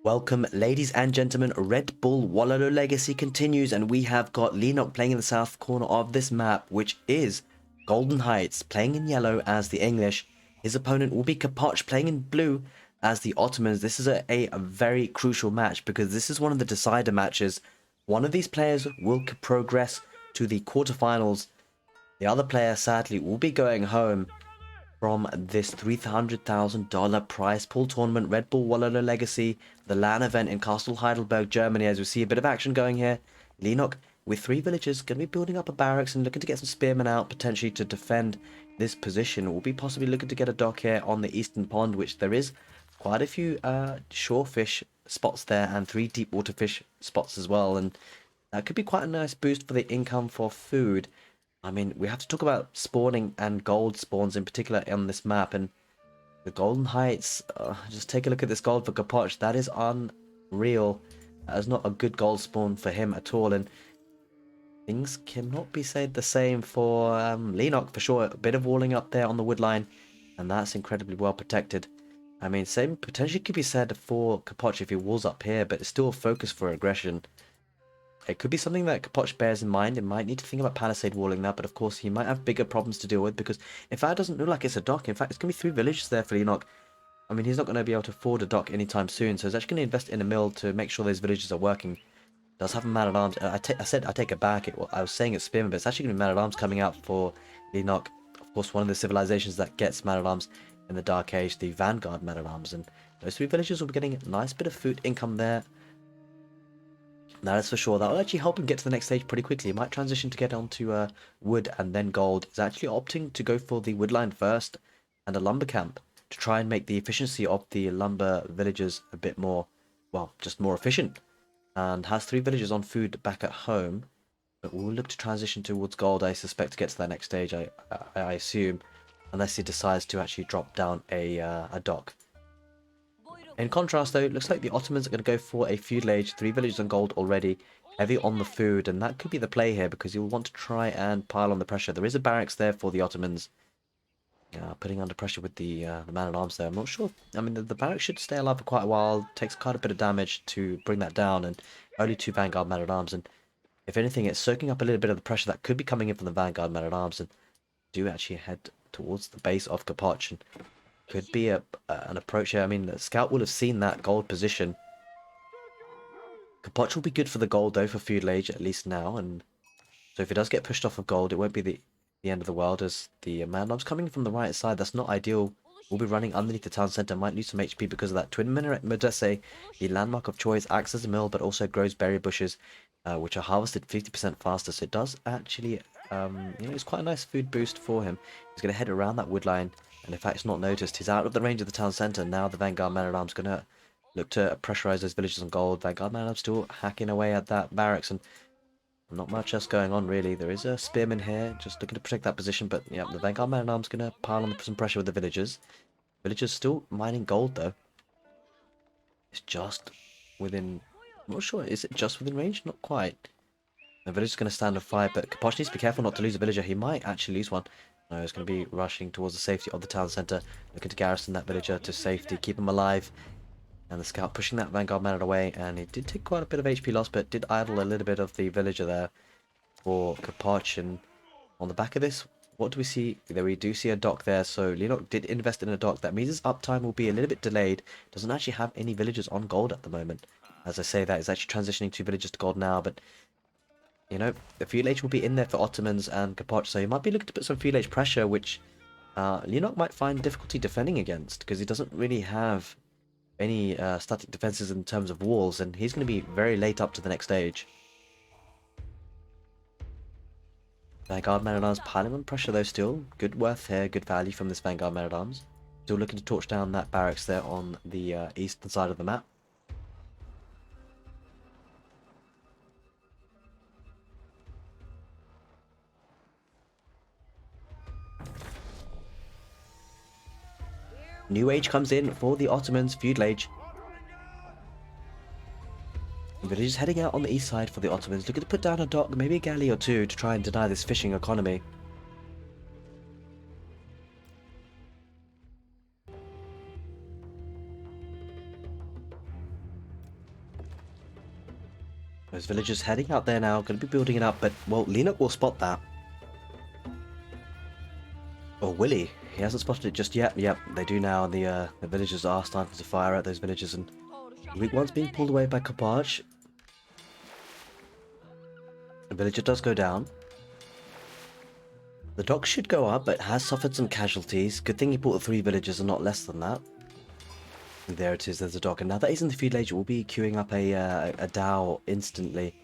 Welcome, ladies and gentlemen. Red Bull Wololo Legacy continues, and we have got Leenock playing in the south corner of this map, which is Golden Heights, playing in yellow as the English. His opponent will be Capoch, playing in blue as the Ottomans. This is a very crucial match because this is one of the decider matches. One of these players will progress to the quarterfinals. The other player, sadly, will be going home from this $300,000 prize pool tournament, Red Bull Wololo Legacy, the LAN event in Castle Heidelberg, Germany. As we see a bit of action going here, Leenock with 3 villagers going to be building up a barracks and looking to get some spearmen out potentially to defend this position. We'll be possibly looking to get a dock here on the eastern pond, which there is quite a few shorefish spots there and 3 deep water fish spots as well, and that could be quite a nice boost for the income for food. I mean, we have to talk about spawning and gold spawns in particular on this map, and the Golden Heights, just take a look at this gold for Capoch. That is unreal. That is not a good gold spawn for him at all, and things cannot be said the same for Leenock for sure. A bit of walling up there on the wood line, and that's incredibly well protected. I mean, same potentially could be said for Capoch if he walls up here, but it's still a focus for aggression. It could be something that Capoch bears in mind. It might need to think about palisade walling that, but of course he might have bigger problems to deal with because in fact it doesn't look like it's a dock. In fact, it's going to be 3 villages there for Leenock. I mean, he's not going to be able to afford a dock anytime soon, so he's actually going to invest in a mill to make sure those villages are working. Does have a man-at-arms. I said I take it back. I was saying it's spearmen, but it's actually going to be man-at-arms coming out for Leenock. Of course, one of the civilizations that gets man-at-arms in the Dark Age, the Vanguard man-at-arms, and those 3 villages will be getting a nice bit of food income there. That is for sure. That will actually help him get to the next stage pretty quickly. He might transition to get onto wood and then gold. He's actually opting to go for the wood line first and a lumber camp to try and make the efficiency of the lumber villages a bit more, well, just more efficient. And has 3 villagers on food back at home. But we'll look to transition towards gold, I suspect, to get to that next stage, I assume. Unless he decides to actually drop down a dock. In contrast, though, it looks like the Ottomans are going to go for a feudal age, 3 villages on gold already, heavy on the food, and that could be the play here because you'll want to try and pile on the pressure. There is a barracks there for the Ottomans, putting under pressure with the man-at-arms there. I'm not sure. I mean, the barracks should stay alive for quite a while, takes quite a bit of damage to bring that down, and only 2 Vanguard man-at-arms, and if anything, it's soaking up a little bit of the pressure that could be coming in from the Vanguard man-at-arms, and do actually head towards the base of Capoch, and could be an approach here. I mean, the scout will have seen that gold position. Capoch will be good for the gold, though, for feudal age, at least now. And so if it does get pushed off of gold, it won't be the end of the world, as the man-at-arms coming from the right side. That's not ideal. We'll be running underneath the town centre. Might lose some HP because of that. Twin Minaret Modesse, the landmark of choice, acts as a mill, but also grows berry bushes, which are harvested 50% faster. So it does actually, it's quite a nice food boost for him. He's going to head around that wood line. And in fact, it's not noticed. He's out of the range of the town centre. Now the Vanguard man-at-arms going to look to pressurise those villages on gold. Vanguard man-at-arms still hacking away at that barracks, and not much else going on really. There is a spearman here just looking to protect that position, but yeah, the Vanguard man-at-arms going to pile on some pressure with the villagers. Villagers still mining gold though. It's just within... I'm not sure. Is it just within range? Not quite. The villager's going to stand and fight, but Capoch needs to be careful not to lose a villager. He might actually lose one. No, he's going to be rushing towards the safety of the town centre, looking to garrison that villager to safety, keep him alive. And the scout pushing that Vanguard man away, and he did take quite a bit of HP loss, but did idle a little bit of the villager there for Capoch. And on the back of this, what do we see? There we do see a dock there, so Leenock did invest in a dock. That means his uptime will be a little bit delayed. Doesn't actually have any villagers on gold at the moment. As I say that, he's actually transitioning 2 villagers to gold now, but the feudal age will be in there for Ottomans and Capoch, so he might be looking to put some feudal age pressure, which Leenock might find difficulty defending against, because he doesn't really have any static defenses in terms of walls, and he's going to be very late up to the next stage. Vanguard man-at-arms piling on pressure though still. Good worth here, good value from this Vanguard man-at-arms. Still looking to torch down that barracks there on the eastern side of the map. New age comes in for the Ottomans, feudal age. Villagers heading out on the east side for the Ottomans, looking to put down a dock, maybe a galley or 2 to try and deny this fishing economy. Those villagers heading out there now, going to be building it up, but, well, Leenock will spot that. Or will he? He hasn't spotted it just yet. Yep, they do now, and the villagers are starting to fire at those villagers, and the weak one's being pulled away by Capoch. The villager does go down. The dock should go up, but has suffered some casualties. Good thing he brought the 3 villagers and not less than that. And there it is, there's a dock. And now that he's in the feud age, we'll be queuing up a Dow instantly.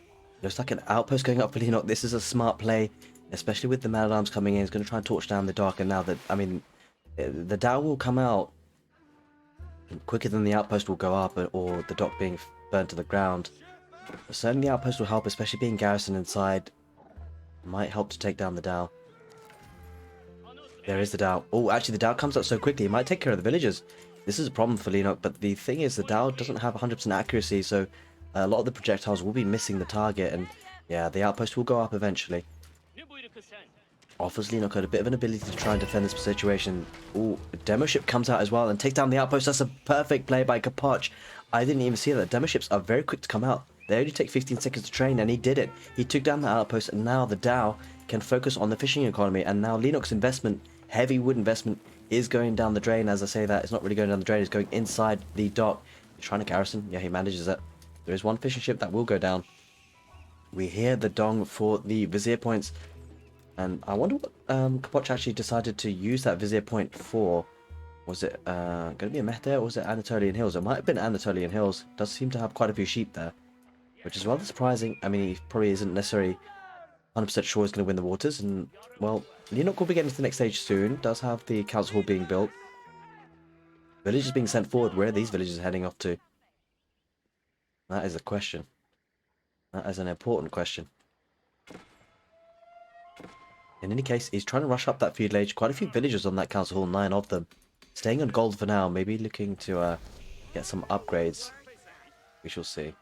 Looks like an outpost going up for Leenock. This is a smart play, especially with the man-at-arms coming in. He's going to try and torch down the dock. And now that, I mean, the Dow will come out quicker than the outpost will go up, or the dock being burnt to the ground. But certainly the outpost will help, especially being garrisoned inside. Might help to take down the Dow. There is the Dow. Oh, actually the Dow comes up so quickly, it might take care of the villagers. This is a problem for Leenock, but the thing is the Dow doesn't have 100% accuracy, so a lot of the projectiles will be missing the target, and yeah, the outpost will go up eventually. Offers Leenock a bit of an ability to try and defend this situation. Oh, demo ship comes out as well and takes down the outpost. That's a perfect play by Capoch. I didn't even see that. Demo ships are very quick to come out. They only take 15 seconds to train, and he did it. He took down the outpost, and now the Dow can focus on the fishing economy, and now Leenock's investment, heavy wood investment, is going down the drain. As I say that, it's not really going down the drain, it's going inside the dock. He's trying to garrison. Yeah, he manages it. There is one fishing ship that will go down. We hear the dong for the vizier points, and I wonder what Capoch actually decided to use that vizier point for. Was it going to be a meh there, or was it Anatolian Hills? It might have been Anatolian Hills. Does seem to have quite a few sheep there, which is rather surprising. I mean, he probably isn't necessarily 100% sure he's going to win the waters, and, well, Leenock will be getting to the next stage soon. Does have the council hall being built. Villagers being sent forward. Where are these villagers heading off to? That is a question. That is an important question. In any case, he's trying to rush up that feud age. Quite a few villagers on that council hall, 9 of them. Staying on gold for now, maybe looking to get some upgrades. We shall see.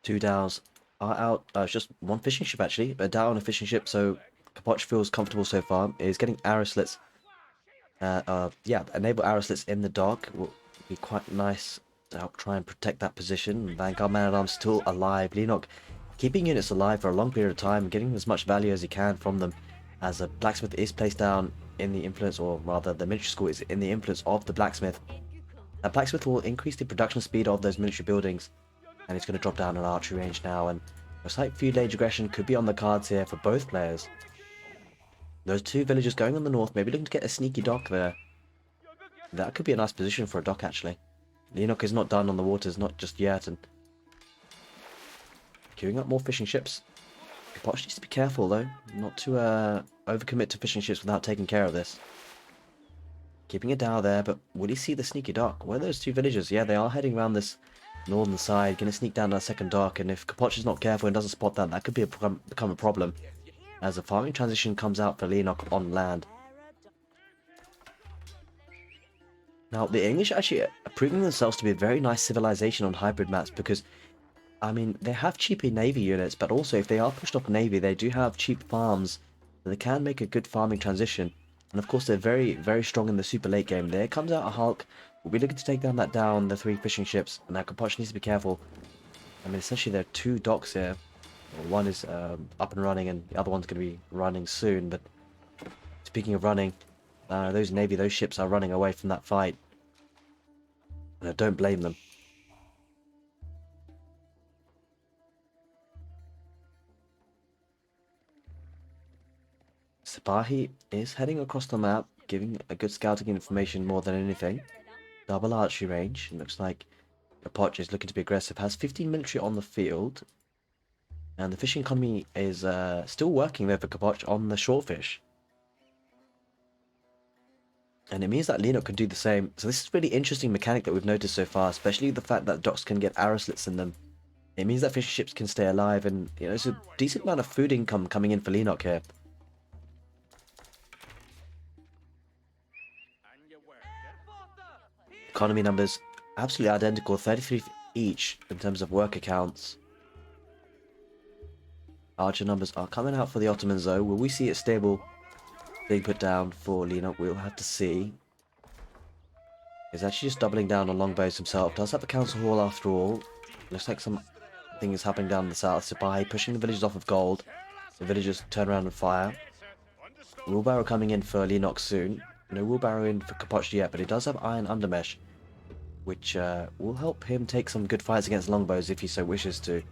2 Dows are out. It's just 1 fishing ship actually. A Dow and a fishing ship, so Capoch feels comfortable so far. He's getting arrow slits. Yeah, enable arrow slits in the dock will be quite nice to help try and protect that position. Vanguard man-at-arms still alive. Leenock keeping units alive for a long period of time, getting as much value as he can from them, as a blacksmith is placed down in the influence, or rather the military school is in the influence of the blacksmith. That blacksmith will increase the production speed of those military buildings. And he's going to drop down an archery range now, and looks like feud age aggression could be on the cards here for both players. Those 2 villagers going on the north, maybe looking to get a sneaky dock there. That could be a nice position for a dock actually. Leenock is not done on the waters, not just yet, and queuing up more fishing ships. Capoch needs to be careful though, not to overcommit to fishing ships without taking care of this. Keeping a Dow there, but will he see the sneaky dock? Where are those 2 villagers? Yeah, they are heading around this northern side, going to sneak down that second dock, and if Capoch is not careful and doesn't spot that, that could be become a problem, as a farming transition comes out for Leenock on land. Now, the English actually are proving themselves to be a very nice civilization on hybrid maps, because, I mean, they have cheaper navy units, but also if they are pushed off navy, they do have cheap farms, so they can make a good farming transition. And of course, they're very, very strong in the super late game. There comes out a Hulk. We'll be looking to take down that down, the 3 fishing ships, and now Capoch needs to be careful. I mean, essentially there are 2 docks here. One is up and running, and the other one's going to be running soon, but speaking of running, those ships are running away from that fight. And I don't blame them. Sipahi is heading across the map, giving a good scouting information more than anything. Double archery range. It looks like Capoch is looking to be aggressive. Has 15 military on the field. And the fishing economy is still working there for Capoch on the shortfish. And it means that Leenock can do the same. So this is a really interesting mechanic that we've noticed so far, especially the fact that docks can get arrow slits in them. It means that fishing ships can stay alive, and you know, there's a decent amount of food income coming in for Leenock here. Economy numbers absolutely identical, 33 each in terms of worker counts. Archer numbers are coming out for the Ottomans though. Will we see it stable being put down for Leenock? We'll have to see. He's actually just doubling down on longbows himself. Does have the council hall after all. Looks like something is happening down in the south. Sipahi pushing the villagers off of gold. The villagers turn around and fire. Wheelbarrow coming in for Leenock soon. No wheelbarrow in for Capoch yet, but he does have iron undermesh, which will help him take some good fights against longbows if he so wishes to.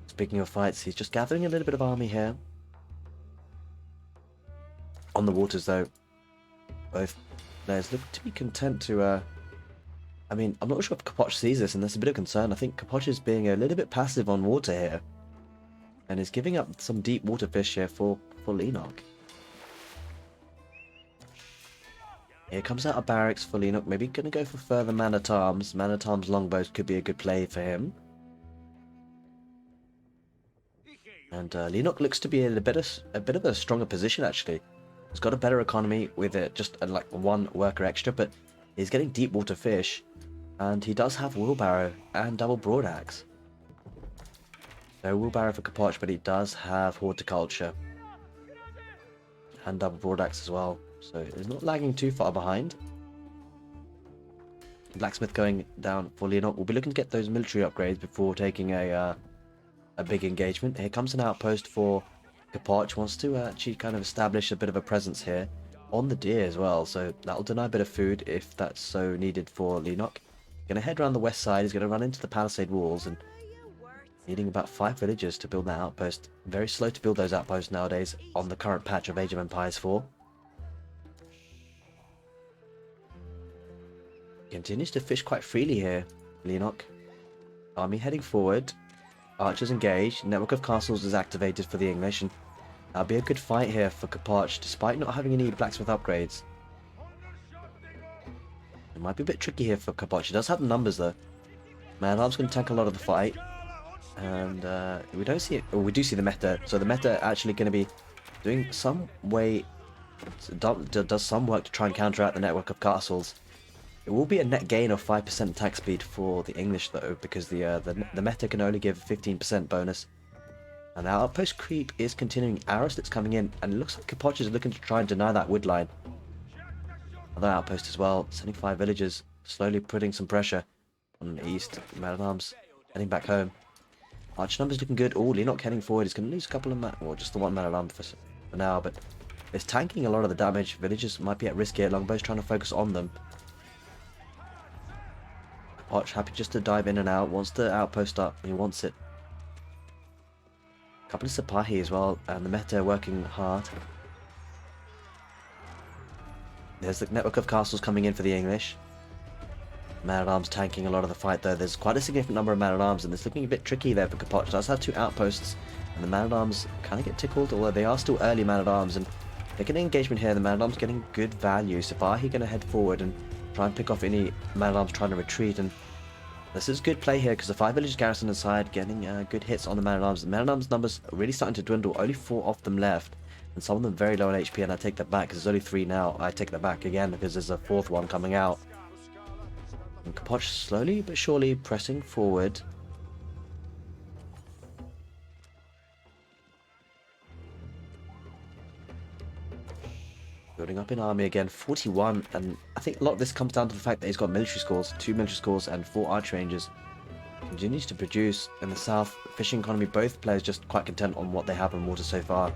Speaking of fights, he's just gathering a little bit of army here. On the waters, though, both players look to be content to... I mean, I'm not sure if Capoch sees this, and that's a bit of concern. I think Capoch is being a little bit passive on water here, and is giving up some deep water fish here for Leenock. Here comes out a barracks for Leenock. Maybe going to go for further man-at-arms. Man-at-arms longbows could be a good play for him. And Leenock looks to be in a bit of a stronger position, actually. He's got a better economy with just like one worker extra, but he's getting deep water fish, and he does have wheelbarrow and double broadaxe. No wheelbarrow for Capoch, but he does have horticulture and double broadaxe as well, so he's not lagging too far behind. Blacksmith going down for Leenock. We'll be looking to get those military upgrades before taking a big engagement. Here comes an outpost for Capoch. Wants to actually kind of establish a bit of a presence here on the deer as well, so that'll deny a bit of food if that's so needed for Leenock. Gonna head around the west side. He's gonna run into the palisade walls and needing about 5 villagers to build that outpost. Very slow to build those outposts nowadays on the current patch of Age of Empires 4. Continues to fish quite freely here, Leenock. Army heading forward. Archers engaged. Network of castles is activated for the English, and that'll be a good fight here for Capoch, despite not having any blacksmith upgrades. It might be a bit tricky here for Capoch. He does have the numbers though. Man-at-arms going to tank a lot of the fight, and we don't see it. Or we do see the meta. So the meta actually going to be doing some way, does some work to try and counteract the network of castles. It will be a net gain of 5% attack speed for the English though, because the meta can only give 15% bonus. And our outpost creep is continuing. Arrowslit's coming in, and it looks like Capoch is looking to try and deny that wood line. Another outpost as well, sending 5 villagers, slowly putting some pressure on the east. Man-at-arms heading back home. Archer numbers looking good. Oh, Leenock heading forward. He's going to lose a couple of well, just the one man-at-arm for now, but it's tanking a lot of the damage. Villagers might be at risk here. Longbows trying to focus on them. Capoch happy just to dive in and out. Wants the outpost up. He wants it. A couple of Sipahi as well, and the meta working hard. There's the network of castles coming in for the English. Man-at-arms tanking a lot of the fight though. There's quite a significant number of man-at-arms, and it's looking a bit tricky there for Capoch. Does have 2 outposts, and the man-at-arms kind of get tickled, although they are still early man-at-arms, and they're getting engagement here. The man-at-arms getting good value. Sipahi going to head forward and try and pick off any man-at-arms trying to retreat, and this is good play here because the 5 village garrison inside getting good hits on the man-at-arms. The man-at-arms numbers are really starting to dwindle. Only 4 of them left, and some of them very low on HP, and I take that back because there's only 3 now. I take that back again because there's a 4th one coming out. And Capoch slowly but surely pressing forward. Building up in army again, 41, and I think a lot of this comes down to the fact that he's got military schools, 2 military schools and 4 archer ranges. Continues to produce in the south. Fishing economy, both players just quite content on what they have in water so far.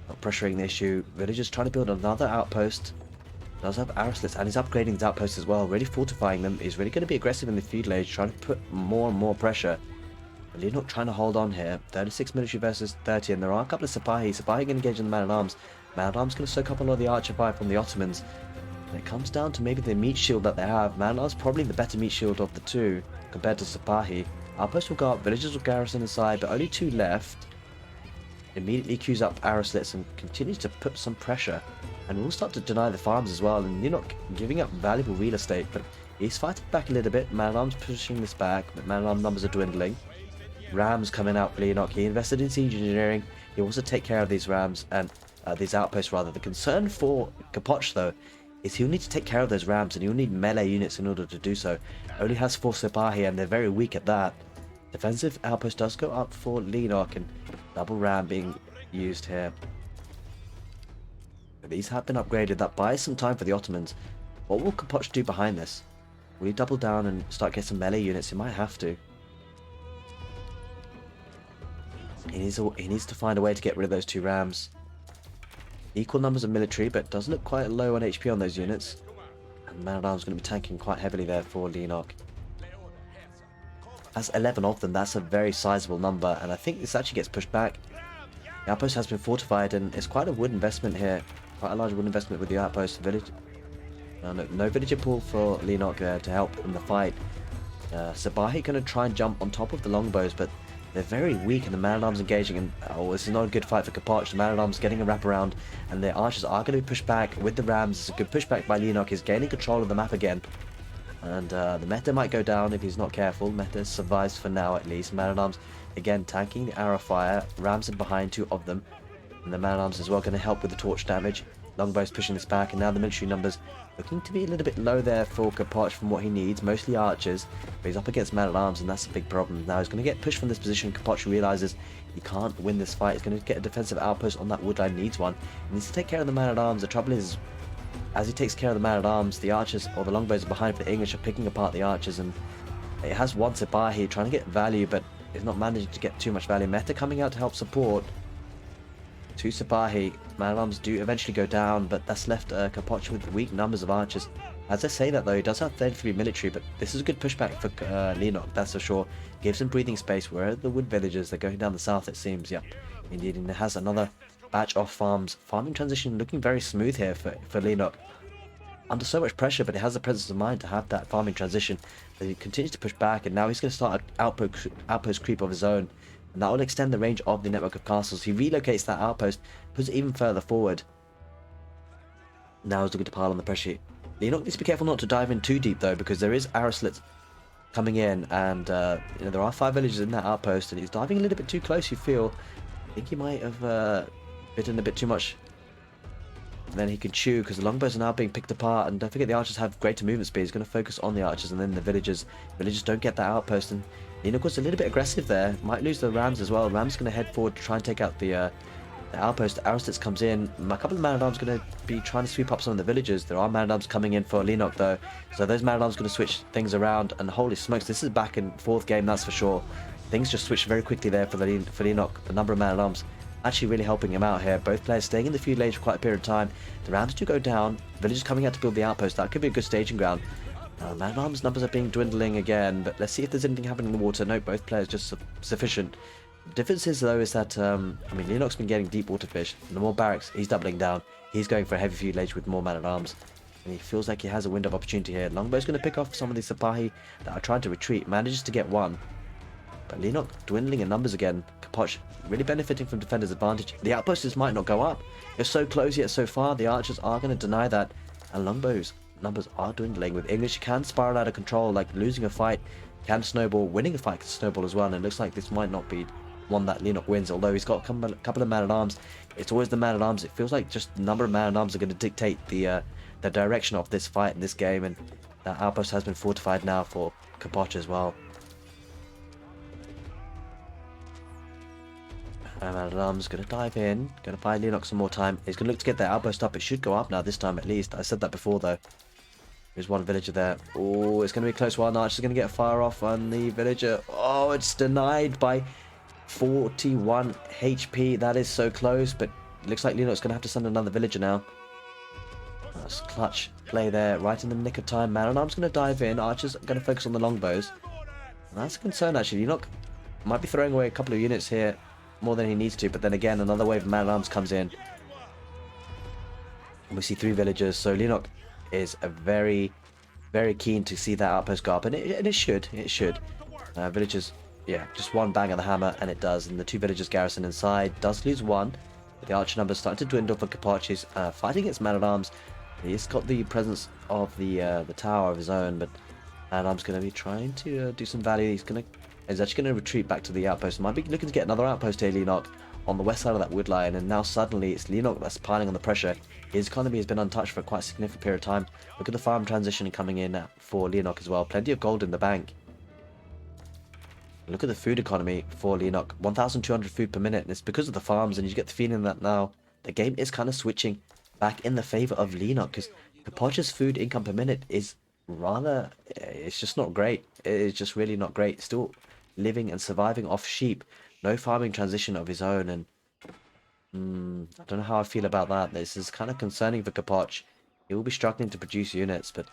Not pressuring the issue. Villagers trying to build another outpost. Does have Arrowslits, and he's upgrading his outposts as well, really fortifying them. He's really going to be aggressive in the feudal age, trying to put more and more pressure. Leenock trying to hold on here. 36 military versus 30, and there are a couple of Sipahi. Sipahi going to engage in the man-at-arms. Man-at-arms going to soak up a lot of the archer fire from the Ottomans. And it comes down to maybe the meat shield that they have. Man-at-arms probably the better meat shield of the 2 compared to Sipahi. Outposts will go up, villagers will garrison inside, but only 2 left. Immediately queues up Arrowslits and continues to put some pressure. And will start to deny the farms as well, and you're not giving up valuable real estate, but he's fighting back a little bit. Man-at-arms pushing this back, but man-at-arms numbers are dwindling. Rams coming out for Leenock. He invested in siege engineering. He wants to take care of these rams, and these outposts rather. The concern for Capoch though is he'll need to take care of those rams, and he'll need melee units in order to do so. Only has 4 Sipahi, and they're very weak at that. Defensive outpost does go up for Leenock, and double ram being used here. These have been upgraded. That buys some time for the Ottomans. What will Capoch do behind this? Will he double down and start getting some melee units? He might have to. He needs to find a way to get rid of those 2 rams. Equal numbers of military, but does look quite low on HP on those units. And man-at-arms going to be tanking quite heavily there for Leenock. Has 11 of them. That's a very sizable number, and I think this actually gets pushed back. The outpost has been fortified, and it's quite a wood investment here. Quite a large wood investment with the outpost. Village. No villager pull for Leenock there to help in the fight. Sabahi going to try and jump on top of the longbows, but they're very weak, and the man-at-arms engaging. And oh, this is not a good fight for Capoch. The man-at-arms getting a wraparound, and the archers are going to be pushed back with the rams. It's a good pushback by Leenock. He's gaining control of the map again. And the meta might go down if he's not careful. Meta survives for now at least. Man-at-arms again tanking the arrow fire. Rams in behind 2 of them. And the man-at-arms as well going to help with the torch damage. Longbows pushing this back, and now the military numbers looking to be a little bit low there for Capoch from what he needs. Mostly archers, but he's up against man-at-arms, and that's a big problem. Now he's going to get pushed from this position. Capoch realizes he can't win this fight. He's going to get a defensive outpost on that wood line. Needs one. He needs to take care of the man-at-arms. The trouble is, as he takes care of the man-at-arms, the archers, or the longbows are behind for the English, are picking apart the archers, and it has one Sipahi trying to get value, but is not managing to get too much value. Meta coming out to help support. 2 Sipahi. Man-at-arms do eventually go down, but that's left Capoch with weak numbers of archers. As I say that though, he does have 33 military, but this is a good pushback for Leenock, that's for sure. Gives him breathing space. Where are the wood villagers? They're going down the south, it seems. Yep, indeed, and it has another batch of farms. Farming transition looking very smooth here for Leenock. Under so much pressure, but it has the presence of mind to have that farming transition. That he continues to push back, and now he's going to start an outpost creep of his own. And that will extend the range of the network of castles. He relocates that outpost, puts it even further forward. Now he's looking to pile on the pressure. Leenock needs to be careful not to dive in too deep though, because there is arrow slits coming in, and you know, there are 5 villagers in that outpost, and he's diving a little bit too close, you feel. I think he might have bitten a bit too much. And then he can chew, because the longbows are now being picked apart, and don't forget the archers have greater movement speed. He's going to focus on the archers, and then the villagers. Villagers don't get that outpost, and Leenock was a little bit aggressive there. Might lose the rams as well. Rams going to head forward to try and take out the outpost. Aristitz comes in. A couple of man-at-arms going to be trying to sweep up some of the villagers. There are man-at-arms coming in for Leenock though, so those man-at-arms going to switch things around. And holy smokes, this is back in 4th game, that's for sure. Things just switched very quickly there for Leenock. The number of man-at-arms actually really helping him out here. Both players staying in the feud lane for quite a period of time. The rams do go down. Villagers coming out to build the outpost. That could be a good staging ground. Man-at-arms numbers are being dwindling again, but let's see if there's anything happening in the water. No, both players just sufficient. The difference is though is that I mean, Leenock's been getting deep water fish, and the more barracks, he's doubling down. He's going for a heavy feud ledge with more man-at-arms, and he feels like he has a window of opportunity here. Longbow's going to pick off some of the Sipahi that are trying to retreat. Manages to get one, but Leenock dwindling in numbers again. Capoch really benefiting from defender's advantage. The outposts might not go up. They're so close yet so far. The archers are going to deny that, and Longbow's numbers are dwindling. With English, can spiral out of control. Like losing a fight can snowball, winning a fight can snowball as well, and it looks like this might not be one that Leenock wins, although he's got a couple of man-at-arms. It's always the man-at-arms. It feels like just the number of man-at-arms are going to dictate the direction of this fight in this game, and that outpost has been fortified now for Capoch as well. Man-at-arms going to dive in, going to buy Leenock some more time. He's going to look to get that outpost up. It should go up now this time at least. I said that before though. There's one villager there. Oh, it's going to be a close one. Archer's going to get a fire off on the villager. Oh, it's denied by 41 HP. That is so close, but it looks like Leenock's going to have to send another villager now. That's clutch play there, right in the nick of time. Man-at-arms going to dive in. Archer's going to focus on the longbows. And that's a concern actually. Leenock might be throwing away a couple of units here, more than he needs to, but then again another wave of man-at-arms comes in. And we see 3 villagers, so Leenock is a very keen to see that outpost go up, and it should. Villagers, yeah, just one bang of the hammer, and it does. And the 2 villagers garrison inside does lose one, but the archer numbers starting to dwindle for Capoch. He's fighting against man-at-arms. He's got the presence of the tower of his own, but man-at-arms going to be trying to do some value. He's actually going to retreat back to the outpost. Might be looking to get another outpost here, Leenock, on the west side of that wood line, and now suddenly it's Leenock that's piling on the pressure. His economy has been untouched for quite a significant period of time. Look at the farm transition coming in for Leenock as well. Plenty of gold in the bank. Look at the food economy for Leenock. 1,200 food per minute, and it's because of the farms, and you get the feeling that now the game is kind of switching back in the favor of Leenock, because Capoch's food income per minute is rather, it's just not great. It's just really not great. Still living and surviving off sheep, no farming transition of his own, and I don't know how I feel about that. This is kind of concerning for Capoch. He will be struggling to produce units, but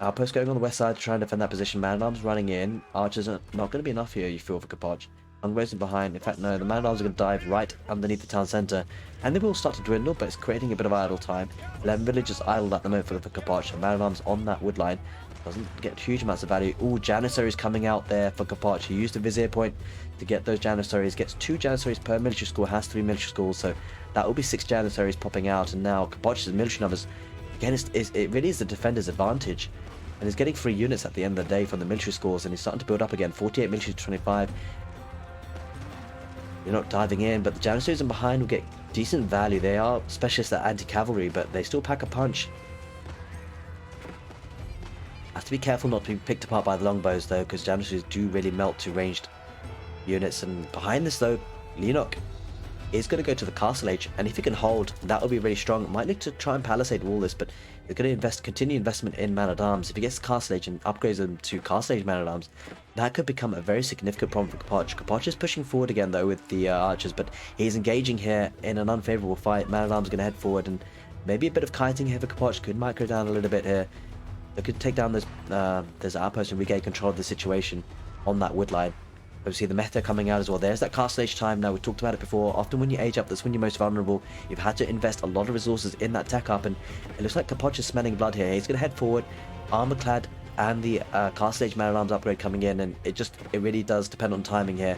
outpost going on the west side to try and defend that position. Man-at-arms running in. Archers are not going to be enough here, you feel, for Capoch. Longbows in behind. In fact, no, the man-at-arms are going to dive right underneath the town centre. And they will start to dwindle, but it's creating a bit of idle time. 11 villagers idled at the moment for Capoch. And man-at-arms on that wood line doesn't get huge amounts of value. Ooh, Janissaries coming out there for Capoch. He used the Vizier point to get those Janissaries. Gets 2 Janissaries per military school, has 3 military schools. So that will be 6 Janissaries popping out. And now Capoch's military numbers, again, it really is the defender's advantage. And he's getting 3 units at the end of the day from the military schools, and he's starting to build up again. 48 military to 25. You're not diving in, but the Janissaries in behind will get decent value. They are specialists at anti-cavalry, but they still pack a punch. Have to be careful not to be picked apart by the longbows, though, because Janissaries do really melt to ranged units. And behind this, though, Leenock is going to go to the castle age, and if he can hold, that will be really strong. Might need to try and palisade wall this, but he's going to continue investment in man-at-arms. If he gets castle age and upgrades them to castle age man-at-arms, that could become a very significant problem for Capoch. Capoch is pushing forward again, though, with the archers, but he's engaging here in an unfavourable fight. Man-at-arms are going to head forward, and maybe a bit of kiting here for Capoch could micro down a little bit here. They could take down this outpost and regain control of the situation on that wood line. Obviously, the meta coming out as well. There's that castle age time. Now, we talked about it before. Often when you age up, that's when you're most vulnerable. You've had to invest a lot of resources in that tech up, and it looks like Capoch is smelling blood here. He's going to head forward, armor-clad, and the castle age man-at-arms upgrade coming in, and it really does depend on timing here.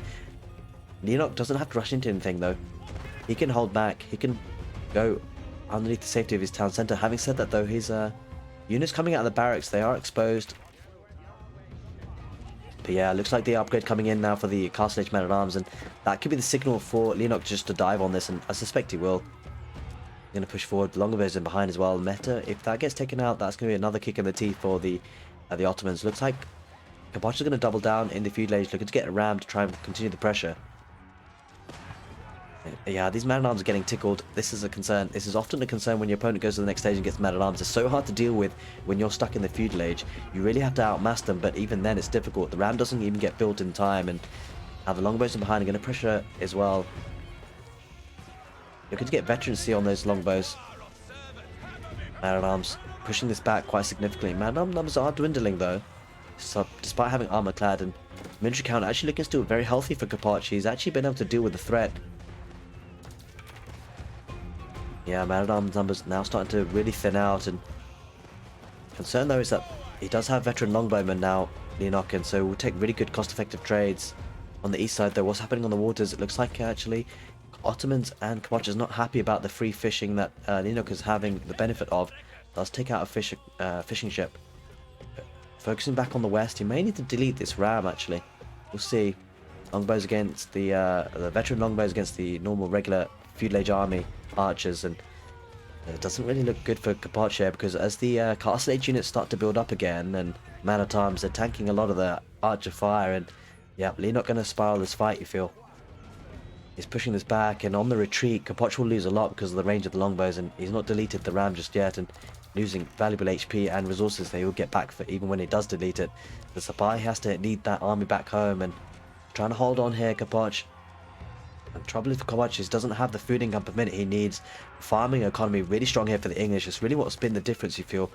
Leenock doesn't have to rush into anything, though. He can hold back. He can go underneath the safety of his town centre. Having said that, though, his units coming out of the barracks, they are exposed. But yeah, looks like the upgrade coming in now for the castle age man-at-arms, and that could be the signal for Leenock just to dive on this, and I suspect he will. He's going to push forward. The longbows in behind as well. Meta, if that gets taken out, that's going to be another kick in the teeth for the Ottomans. Looks like Capoch is going to double down in the feudal age, looking to get a ram to try and continue the pressure. Yeah, these man-at-arms are getting tickled. This is a concern. This is often a concern when your opponent goes to the next stage and gets man-at-arms. It's so hard to deal with when you're stuck in the feudal age. You really have to outmass them, but even then it's difficult. The ram doesn't even get built in time, and now the longbows in behind are going to pressure as well. You're going to get veterancy on those longbows. Man-at-arms pushing this back quite significantly. Man-at-arms numbers are dwindling, though. So, despite having armor clad, and military count actually looking still very healthy for Capoch. He's actually been able to deal with the threat. Yeah, man-at-arms numbers now starting to really thin out, and concern though is that he does have veteran longbowmen now, Leenock, and so will take really good cost-effective trades. On the east side though, what's happening on the waters, it looks like actually Ottomans and Capoch is not happy about the free fishing that Leenock is having the benefit of. Does take out a fishing ship. Focusing back on the west, he may need to delete this ram actually. We'll see. Longbows against the veteran longbows against the normal regular feudal age army archers, and it doesn't really look good for Capoch here, because as the castle age units start to build up again, and man-at-arms are tanking a lot of the archer fire, and yeah, Leenock going to spiral this fight, you feel. He's pushing this back, and on the retreat, Capoch will lose a lot because of the range of the longbows, and he's not deleted the ram just yet, and losing valuable HP and resources they will get back for even when he does delete it. The supply has to lead that army back home, and trying to hold on here, Capoch. And trouble for Capoch is doesn't have the food income per minute he needs. Farming economy really strong here for the English. It's really what's been the difference, you feel.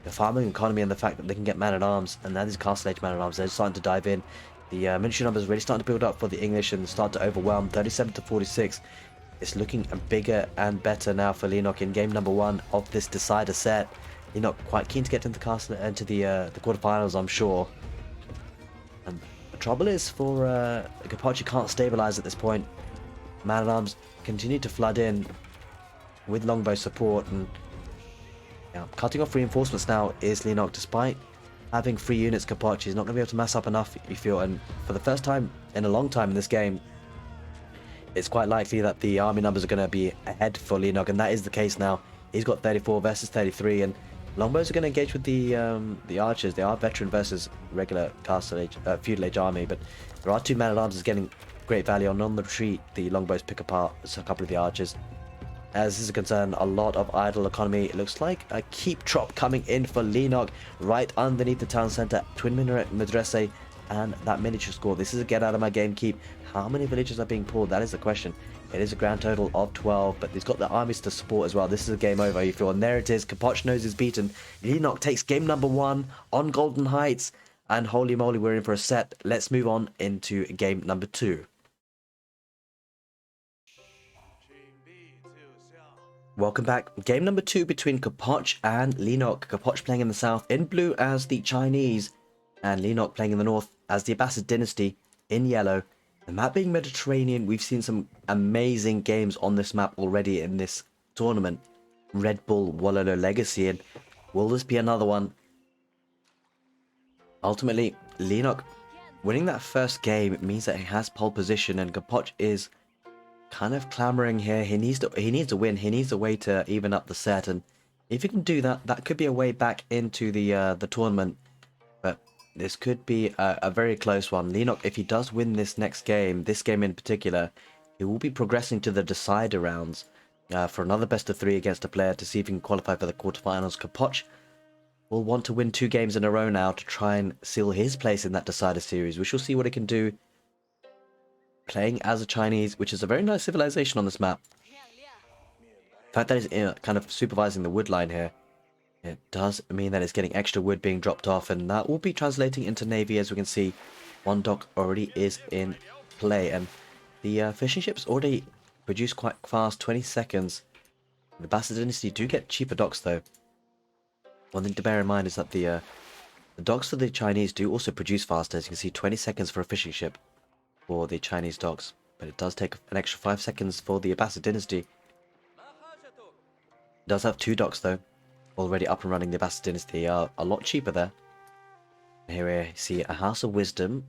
The farming economy and the fact that they can get man-at-arms, and that is castle age man-at-arms. They're starting to dive in. The military numbers really starting to build up for the English and start to overwhelm. 37 to 46. It's looking bigger and better now for Leenock in game number 1 of this decider set. Leenock quite keen to get into the castle and to the quarterfinals, I'm sure. And the trouble is for Capoch, he can't stabilize at this point. Man-at-arms continue to flood in with longbow support, and yeah, cutting off reinforcements now is Leenock. Despite having 3 units, Capoch is not going to be able to mass up enough, you feel, and for the first time in a long time in this game, it's quite likely that the army numbers are going to be ahead for Leenock, and that is the case now. He's got 34 versus 33, and longbows are going to engage with the archers. They are veteran versus regular castle age, feudal age army, but there are 2 man-at-arms is getting great value, and on the retreat the longbows pick apart a couple of the archers. As this is a concern, a lot of idle economy. It looks like a keep trop coming in for Leenock right underneath the town centre. Twin minaret madrasa and that miniature score. This is a get out of my game keep. How many villages are being pulled? That is the question. It is a grand total of 12, but he's got the armies to support as well. This is a game over, you feel. And there it is. Capoch knows he's beaten. Leenock takes game number 1 on Golden Heights. And holy moly, we're in for a set. Let's move on into game number 2. Welcome back. Game number 2 between Capoch and Leenock. Capoch playing in the south in blue as the Chinese, and Leenock playing in the north as the Abbasid dynasty in yellow. The map being Mediterranean, we've seen some amazing games on this map already in this tournament. Red Bull Wololo Legacy, and will this be another one? Ultimately, Leenock winning that first game means that he has pole position, and Capoch is kind of clamoring here. He needs to win. He needs a way to even up the set, and if he can do that, that could be a way back into the tournament. But this could be a very close one. Leenock, if he does win this next game, this game in particular, he will be progressing to the decider rounds for another best of 3 against a player to see if he can qualify for the quarterfinals. Capoch will want to win 2 games in a row now to try and seal his place in that decider series. We shall see what he can do playing as a Chinese, which is a very nice civilization on this map. The fact that he's kind of supervising the wood line here, it does mean that it's getting extra wood being dropped off, and that will be translating into navy. As we can see, 1 dock already is in play, and the fishing ships already produce quite fast, 20 seconds. The Abbasid dynasty do get cheaper docks though. One thing to bear in mind is that the docks for the Chinese do also produce faster. As you can see, 20 seconds for a fishing ship for the Chinese docks, but it does take an extra 5 seconds for the Abbasid dynasty. It does have 2 docks though, already up and running. The Abbasid dynasty are a lot cheaper there. Here we see a House of Wisdom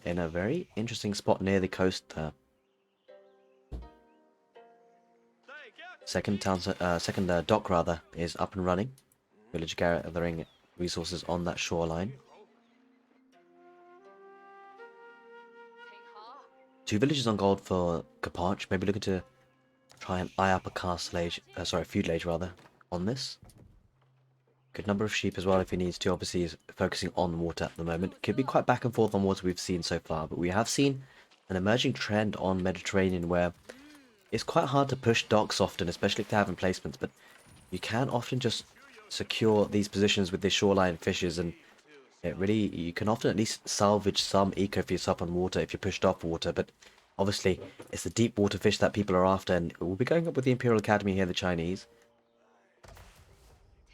in a very interesting spot near the coast there. Second dock rather is up and running. Village gathering resources on that shoreline. 2 villages on gold for Capoch. Maybe looking to try and eye up a feudalage rather on this. Good number of sheep as well if he needs to. Obviously he's focusing on water at the moment. Could be quite back and forth on water we've seen so far, but we have seen an emerging trend on Mediterranean where it's quite hard to push docks often, especially if they have emplacements, but you can often just secure these positions with the shoreline fishes, and you can often at least salvage some eco for yourself on water if you're pushed off water. But obviously it's the deep water fish that people are after, and we'll be going up with the Imperial Academy here, the Chinese,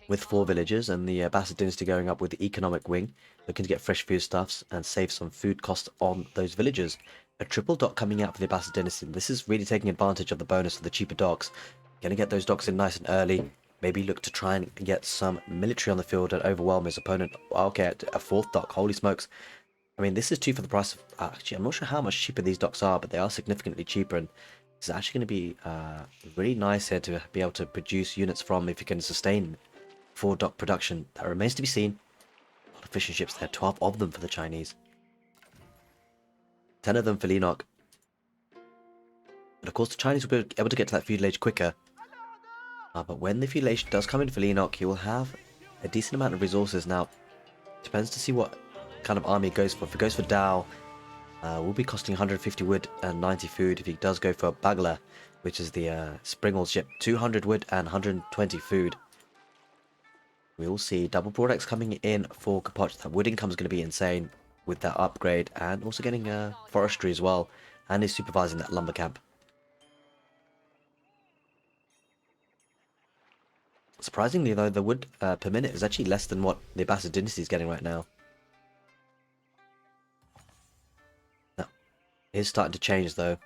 with 4 villages, and the Abbasid dynasty going up with the economic wing, looking to get fresh foodstuffs and save some food costs on those villages. A triple dock coming out for the Abbasid dynasty. This is really taking advantage of the bonus of the cheaper docks. Going to get those docks in nice and early. Maybe look to try and get some military on the field and overwhelm his opponent. Okay, a 4th dock. Holy smokes. I mean, this is 2 for the price of... Actually, I'm not sure how much cheaper these docks are, but they are significantly cheaper. And it's actually going to be really nice here to be able to produce units from if you can sustain 4 dock production. That remains to be seen. A lot of fishing ships there. 12 of them for the Chinese. 10 of them for Leenock. But of course, the Chinese will be able to get to that feudalage quicker. But when the feudalage does come in for Leenock, he will have a decent amount of resources. Now, depends to see what kind of army he goes for. If he goes for Dao, will be costing 150 wood and 90 food. If he does go for Bagla, which is the Springall ship, 200 wood and 120 food. We will see double products coming in for Capoch. That wood income is going to be insane with that upgrade, and also getting forestry as well, and he's supervising that lumber camp. Surprisingly though, the wood per minute is actually less than what the Abbasid dynasty is getting right now. Now, it is starting to change though.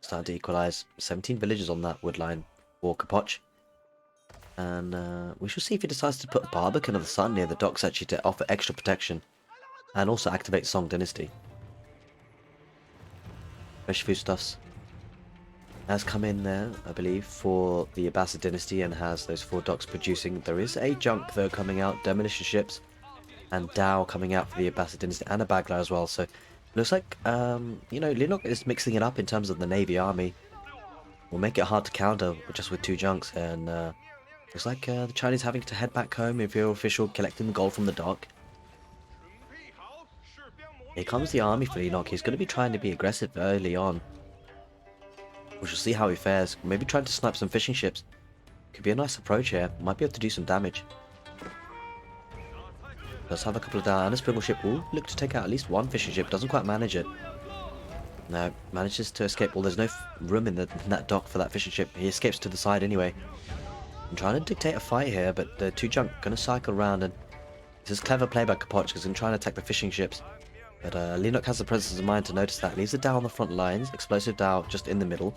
Starting to equalise. 17 villages on that wood line for Capoch. And we shall see if he decides to put Barbican of the Sun near the docks actually to offer extra protection. And also activate Song Dynasty. Fresh foodstuffs has come in there, I believe, for the Abbasid dynasty, and has those 4 docks producing. There is a junk though coming out, demolition ships, and Dao coming out for the Abbasid dynasty, and a Bagla as well. So looks like you know, Leenock is mixing it up in terms of the navy army. Will make it hard to counter just with 2 junks, and looks like the Chinese having to head back home. Imperial official collecting the gold from the dock. Here comes the army for Leenock. He's going to be trying to be aggressive early on. We shall see how he fares. Maybe trying to snipe some fishing ships. Could be a nice approach here. Might be able to do some damage. Does have a couple of down, and a Springle ship will look to take out at least one fishing ship. Doesn't quite manage it. No, manages to escape. Well, there's no room in that dock for that fishing ship. He escapes to the side anyway. I'm trying to dictate a fight here, but the two junk going to cycle around, and this is clever play by Capoch because he's trying to attack the fishing ships. But Leenock has the presence of mind to notice that. Leaves the Dow on the front lines, explosive Dow just in the middle,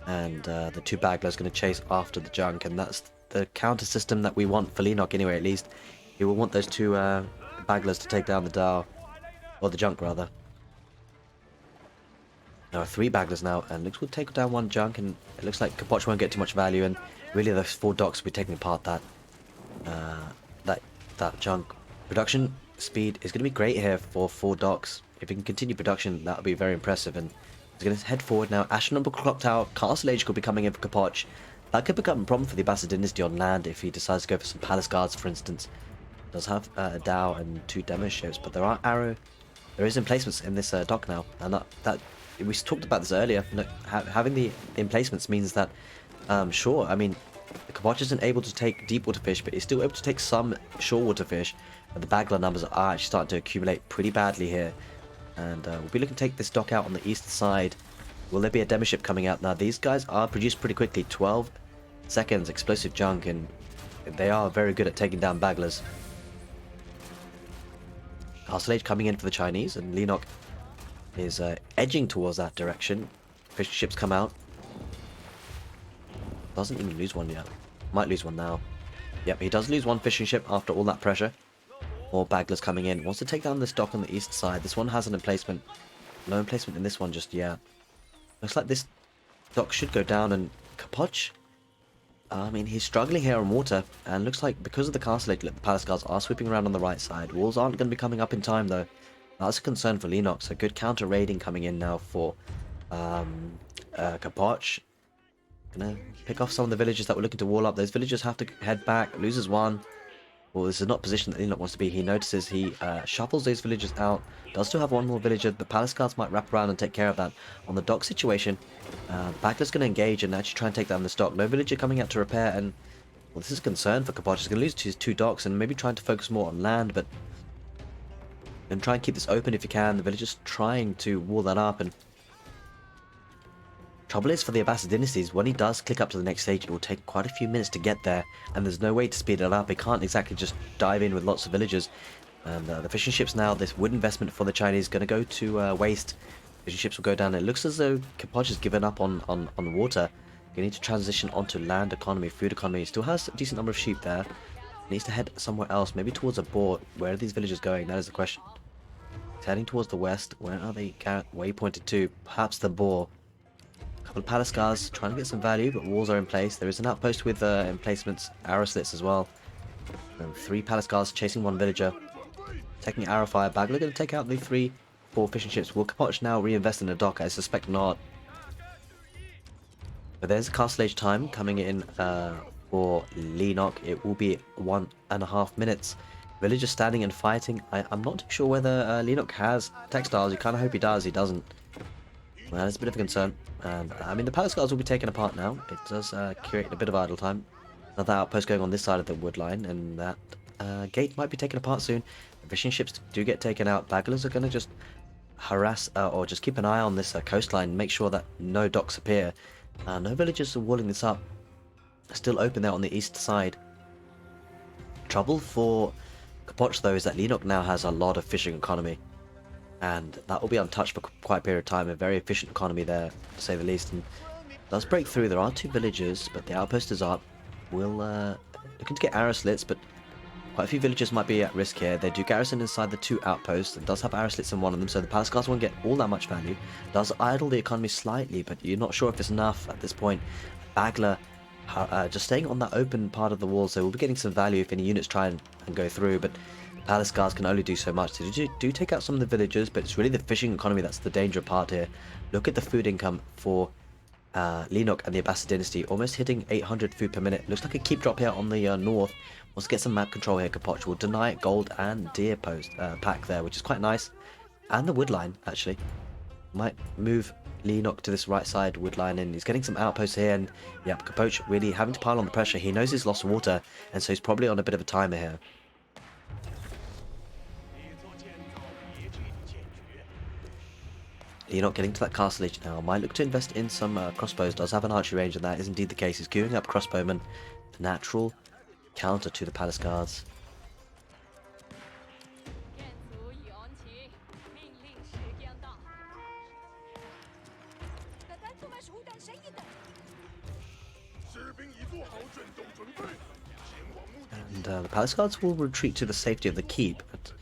and the two Bagglers going to chase after the junk, and that's the counter system that we want for Leenock anyway. At least he will want those two Bagglers to take down the Dow, or the junk rather. There are three Bagglers now, and looks will take down one junk, and it looks like Capoch won't get too much value, and really those four docks will be taking apart that that junk. Production speed is going to be great here for 4 docks. If he can continue production, that would be very impressive. And he's going to head forward now. Astronomical Clock Tower, Castle Age could be coming in for Capoch. That could become a problem for the Abbasid dynasty on land if he decides to go for some palace guards, for instance. Does have a Dow and 2 demo ships, but there is emplacements in this dock now, and that we talked about this earlier. Having the emplacements means that, sure, I mean, Capoch isn't able to take deep water fish, but he's still able to take some shore water fish. And the Baggler numbers are actually starting to accumulate pretty badly here. And we'll be looking to take this dock out on the east side. Will there be a demo ship coming out? Now, these guys are produced pretty quickly. 12 seconds, explosive junk, and they are very good at taking down Bagglers. Castle Age coming in for the Chinese, and Leenock is edging towards that direction. Fishing ships come out. Doesn't even lose one yet. Might lose one now. Yep, he does lose one fishing ship after all that pressure. More Bagglers coming in. Wants to take down this dock on the east side. This one has an emplacement. No emplacement in this one just yet. Looks like this dock should go down, and Capoch, I mean, he's struggling here on water, and looks like because of the castle age, the palace guards are sweeping around on the right side. Walls aren't going to be coming up in time though. That's a concern for Leenock. So good counter raiding coming in now for Capoch. Gonna pick off some of the villagers that were looking to wall up. Those villagers have to head back. Loses one. Well, this is not position that Leenock wants to be. He notices he shuffles those villagers out. Does still have one more villager. The palace guards might wrap around and take care of that. On the dock situation, Baggler's going to engage and actually try and take down this dock. No villager coming out to repair, and well, this is a concern for Capoch. He's going to lose his 2 docks and maybe trying to focus more on land, but and try and keep this open if you can. The villagers trying to wall that up, and trouble is for the Abbasid dynasties, when he does click up to the next stage, it will take quite a few minutes to get there, and there's no way to speed it up. He can't exactly just dive in with lots of villagers. And the fishing ships now, this wood investment for the Chinese, going to go to waste. Fishing ships will go down. It looks as though Capoch has given up on water. You need to transition onto land economy, food economy. He still has a decent number of sheep there. Needs to head somewhere else, maybe towards a boar. Where are these villagers going? That is the question. He's heading towards the west. Where are they waypointed to? Perhaps the boar. Couple of palace guards trying to get some value, but walls are in place. There is an outpost with emplacements, arrow slits as well. And 3 palace guards chasing 1 villager. Taking arrow fire. Baggler going to take out the 4 fishing ships. Will Capoch now reinvest in a dock? I suspect not. But there's a castle age time coming in for Leenock. It will be 1.5 minutes. Villagers standing and fighting. I'm not too sure whether Leenock has textiles. You kind of hope he does. He doesn't. Well, that's a bit of a concern. And I mean, the palace guards will be taken apart now. It does create a bit of idle time. Another outpost going on this side of the wood line, and that gate might be taken apart soon. The fishing ships do get taken out. Bagglers are going to just harass or just keep an eye on this coastline, make sure that no docks appear. No villagers are walling this up. Still open there on the east side. Trouble for Capoch though is that Leenock now has a lot of fishing economy, and that will be untouched for quite a period of time. A very efficient economy there, to say the least. And does break through. There are 2 villagers, but the outpost is up. Will looking to get arrow slits, but quite a few villagers might be at risk here. They do garrison inside the 2 outposts, and does have arrow slits in one of them, so the palace guards won't get all that much value. Does idle the economy slightly, but you're not sure if it's enough at this point. Baggler just staying on that open part of the wall, so we'll be getting some value if any units try and go through, but palace guards can only do so much. So do take out some of the villagers, but it's really the fishing economy that's the danger part here. Look at the food income for Leenock and the Abbasid dynasty, almost hitting 800 food per minute. Looks like a keep drop here on the north. Wants to get some map control here. Capoch will deny gold and deer pack there, which is quite nice. and the wood line, actually. Might move Leenock to this right side wood line, and he's getting some outposts here, and yep, Capoch really having to pile on the pressure. He knows he's lost water, and so he's probably on a bit of a timer here. Leenock getting to that castle age now. Might look to invest in some crossbows. Does have an archery range, and that is indeed the case. He's queuing up crossbowmen, the natural counter to the palace guards. And the palace guards will retreat to the safety of the keep. But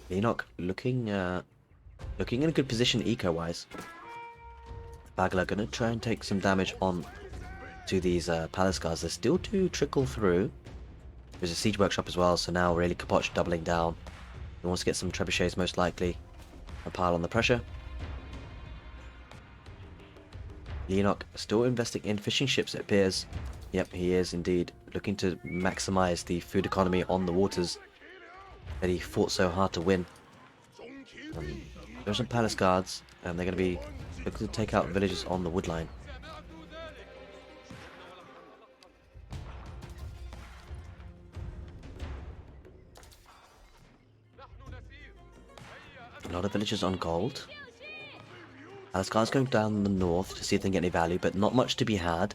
Leenock looking in a good position eco-wise. Bagler gonna try and take some damage on to these palace guards. They still do trickle through. There's a siege workshop as well, so now really Capoch doubling down. He wants to get some trebuchets most likely and pile on the pressure. Leenock still investing in fishing ships, it appears. Yep, he is indeed looking to maximize the food economy on the waters that he fought so hard to win. There's some palace guards, and they're going to be looking to take out villages on the wood line. A lot of villages on gold. Palace guards going down the north to see if they can get any value, but not much to be had.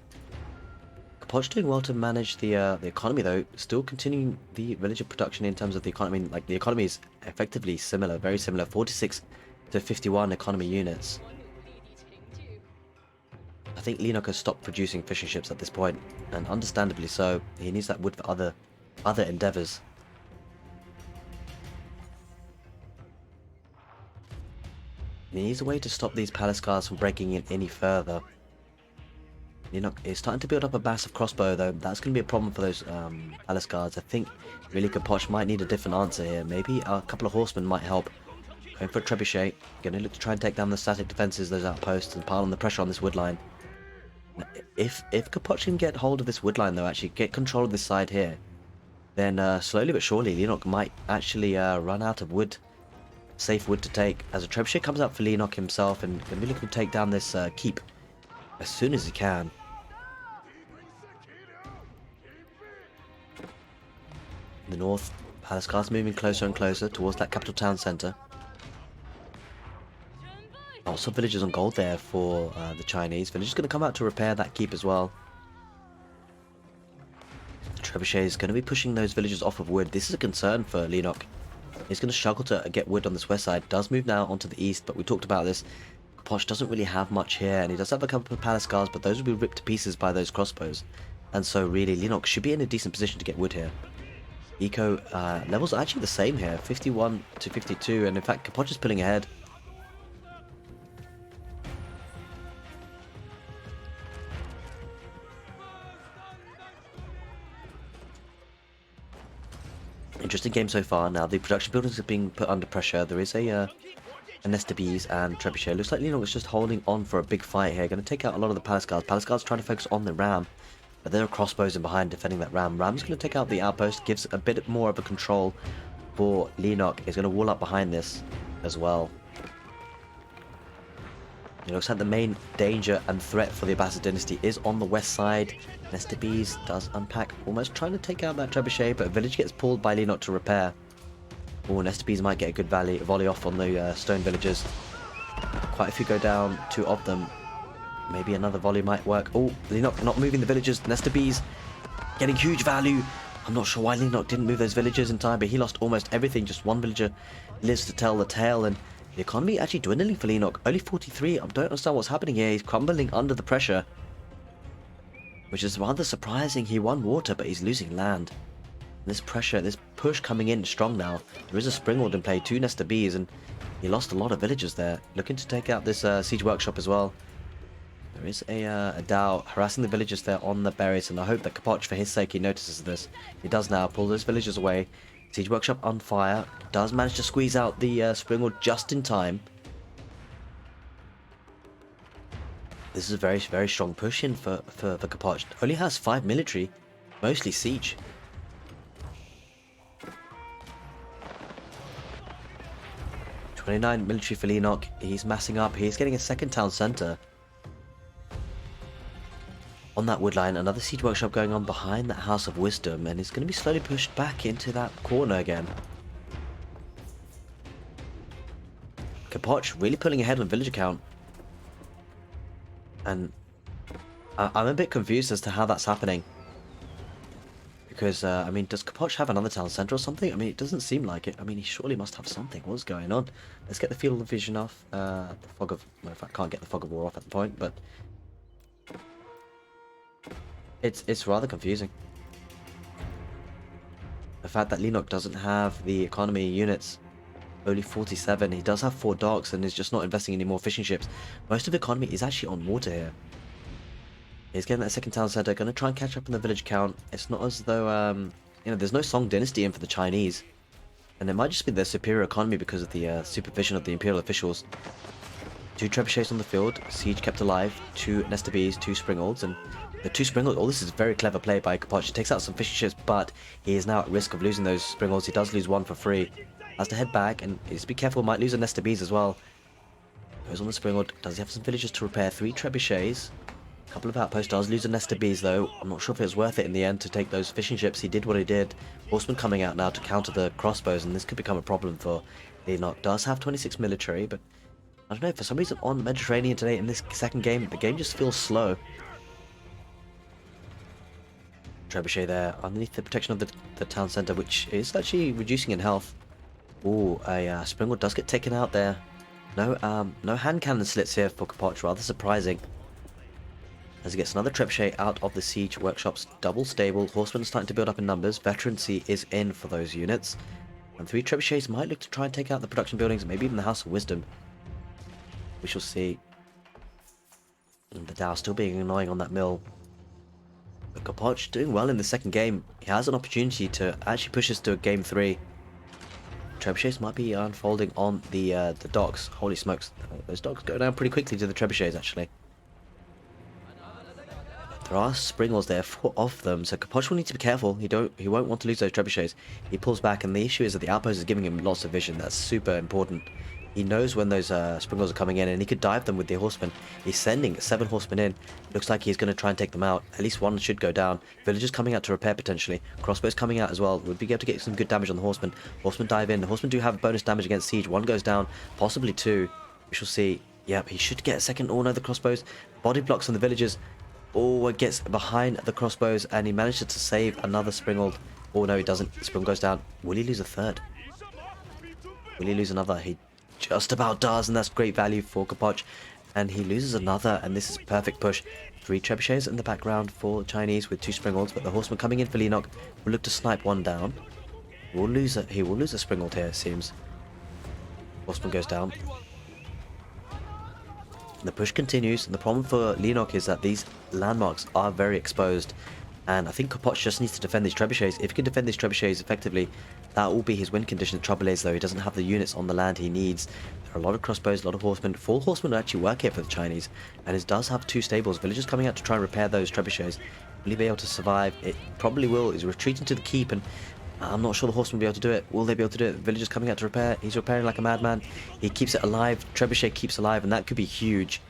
Capoch doing well to manage the economy though, still continuing the villager production in terms of the economy. Like the economy is effectively similar, very similar, 46 to 51 economy units. I think Leenock has stopped producing fishing ships at this point, and understandably so. He needs that wood for other endeavors. He needs a way to stop these palace guards from breaking in any further. Leenock is starting to build up a massive crossbow though. That's going to be a problem for those palace guards. I think really Capoch might need a different answer here. Maybe a couple of horsemen might help. Going for a trebuchet. Going to look to try and take down the static defenses, those outposts, and pile on the pressure on this wood line. If Capoch can get hold of this wood line though, actually get control of this side here, then slowly but surely Leenock might actually run out of wood. Safe wood to take, as a trebuchet comes out for Leenock himself, and going to be looking to take down this keep as soon as he can. In the north, palace guards moving closer and closer towards that capital town centre. Also villagers on gold there for the Chinese. Villagers going to come out to repair that keep as well. Trebuchet is going to be pushing those villagers off of wood. This is a concern for Leenock. He's going to struggle to get wood on this west side. Does move now onto the east, but we talked about this. Capoch doesn't really have much here, and he does have a couple of palace guards, but those will be ripped to pieces by those crossbows. And so really Leenock should be in a decent position to get wood here. Eco levels are actually the same here, 51 to 52, and in fact Capoch is pulling ahead. Interesting game so far. Now the production buildings are being put under pressure. There is a nest of bees and trebuchet. Looks like Leenock is just holding on for a big fight here. Going to take out a lot of the palace guards. Palace guards trying to focus on the ram, but there are crossbows in behind defending that ram. Ram's going to take out the outpost, gives a bit more of a control for Leenock. He's going to wall up behind this as well. It looks like the main danger and threat for the Abbasid dynasty is on the west side. Nesta Bees does unpack, almost trying to take out that trebuchet, but a village gets pulled by Leenock to repair. Oh, Nesta Bees might get a good volley off on the stone villagers. Quite a few go down, 2 of them. Maybe another volley might work. Oh, Leenock not moving the villagers. Nesta Bees getting huge value. I'm not sure why Leenock didn't move those villagers in time, but he lost almost everything. Just one villager lives to tell the tale, and the economy actually dwindling for Leenock. Only 43. I don't understand what's happening here. He's crumbling under the pressure, which is rather surprising. He won water, but he's losing land. This pressure, this push coming in strong now. There is a Springald in play, 2 Nesta Bees, and he lost a lot of villagers there. Looking to take out this siege workshop as well. There is a Dow harassing the villagers there on the berries, and I hope that Capoch, for his sake, he notices this. He does now, pull those villagers away. Siege workshop on fire. Does manage to squeeze out the Springald just in time. This is a very, very strong push in for Capoch. Only has 5 military, mostly siege. 29 military for Leenock. He's massing up. He's getting a second town center. On that wood line, another siege workshop going on behind that House of Wisdom, and it's going to be slowly pushed back into that corner again. Capoch really pulling ahead on villager count. And I'm a bit confused as to how that's happening. Because, I mean, does Capoch have another town center or something? I mean, it doesn't seem like it. I mean, he surely must have something. What's going on? Let's get the field of vision off. The fog of... Well, in fact, I can't get the fog of war off at the point, but... It's rather confusing. The fact that Leenock doesn't have the economy units. Only 47. He does have 4 docks and is just not investing in any more fishing ships. Most of the economy is actually on water here. He's getting that second town center. Going to try and catch up on the village count. It's not as though, you know, there's no Song dynasty in for the Chinese. And it might just be their superior economy because of the supervision of the imperial officials. 2 trebuchets on the field. Siege kept alive. 2 Nesta Bees, 2 Springolds. And the 2 Springolds, oh, this is very clever play by Capoch. He takes out some fishing ships, but he is now at risk of losing those Springolds. He does lose 1 for free. Has to head back, and just be careful, might lose a Nesta Bees as well. Goes on the Springald. Does he have some villagers to repair? 3 trebuchets. A couple of outposts. Does lose a Nesta Bees though. I'm not sure if it was worth it in the end to take those fishing ships. He did what he did. Horseman coming out now to counter the crossbows, and this could become a problem for Leenock. Does have 26 military, but I don't know, for some reason on the Mediterranean today in this second game, the game just feels slow. Trebuchet there underneath the protection of the town center, which is actually reducing in health. Ooh, a Springwood does get taken out there. No hand cannon slits here for Capoch, rather surprising. As he gets another trebuchet out of the siege workshops, double stable. Horsemen starting to build up in numbers. Veterancy is in for those units. And 3 trebuchets might look to try and take out the production buildings, maybe even the House of Wisdom. We shall see. And the Dow still being annoying on that mill. But Capoch doing well in the second game. He has an opportunity to actually push us to a game 3. Trebuchets might be unfolding on the docks. Holy smokes. Those docks go down pretty quickly to the trebuchets, actually. There are Springolds there, 4 of them, so Capoch will need to be careful. He won't want to lose those trebuchets. He pulls back, and the issue is that the outpost is giving him lots of vision. That's super important. He knows when those Springolds are coming in, and he could dive them with the horsemen. He's sending 7 horsemen in. Looks like he's going to try and take them out. At least 1 should go down. Villagers coming out to repair potentially. Crossbows coming out as well. Would be able to get some good damage on the horsemen. Horsemen dive in. The horsemen do have bonus damage against siege. 1 goes down, possibly 2. We shall see. Yep, he should get a second. Oh no, the crossbows. Body blocks on the villagers. Oh, it gets behind the crossbows, and he manages to save another Springold. Oh no, he doesn't. The Spring goes down. Will he lose a third? Will he lose another? He just about does, and that's great value for Capoch. And he loses another, and this is perfect push. 3 trebuchets in the background for Chinese with 2 Springolds, but the horseman coming in for Leenock will look to snipe 1 down. He will lose a Springold here, it seems. Horseman goes down. The push continues, and the problem for Leenock is that these landmarks are very exposed, and I think Capoch just needs to defend these trebuchets. If he can defend these trebuchets effectively, that will be his win condition. The trouble is, though, he doesn't have the units on the land he needs. There are a lot of crossbows, a lot of horsemen. 4 horsemen actually work here for the Chinese, and it does have 2 stables. Villagers coming out to try and repair those trebuchets. Will he be able to survive? It probably will. He's retreating to the keep, and I'm not sure the horsemen will be able to do it. Will they be able to do it? Villagers coming out to repair. He's repairing like a madman. He keeps it alive. Trebuchet keeps alive, and that could be huge.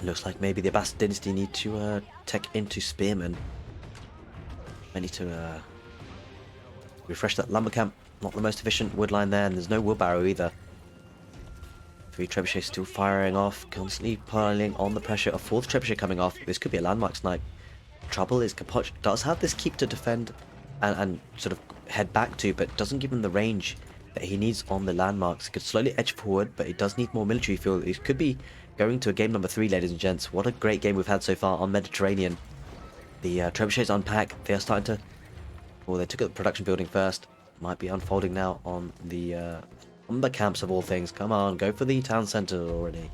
Looks like maybe the Abbasid dynasty need to tech into spearmen. I need to refresh that lumber camp. Not the most efficient wood line there, and there's no wheelbarrow either. 3 trebuchets still firing off, constantly piling on the pressure. A 4th trebuchet coming off. This could be a landmark snipe. Trouble is Capoch does have this keep to defend and sort of head back to, but doesn't give him the range that he needs on the landmarks. He could slowly edge forward, but he does need more military fuel. He could be going to a game number 3, ladies and gents. What a great game we've had so far on Mediterranean. The trebuchets unpack. They are starting to... Well, they took out the production building first. Might be unfolding now on the camps of all things. Come on, go for the town centre already.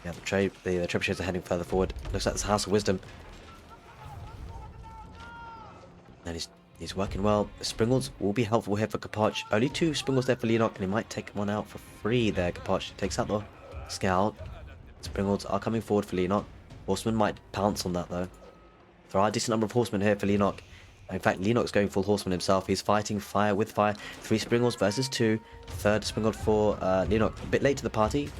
Yeah, the trebuchets are heading further forward. Looks like it's House of Wisdom. And he's working well. Springolds will be helpful here for Capoch. Only 2 Springolds there for Leenock, and he might take 1 out for free there. Capoch takes out the scout. Springolds are coming forward for Leenock. Horsemen might pounce on that though. There are a decent number of horsemen here for Leenock. In fact, Leenock's going full horseman himself. He's fighting fire with fire. 3 Springles versus 2. Third Springle for Leenock. A bit late to the party.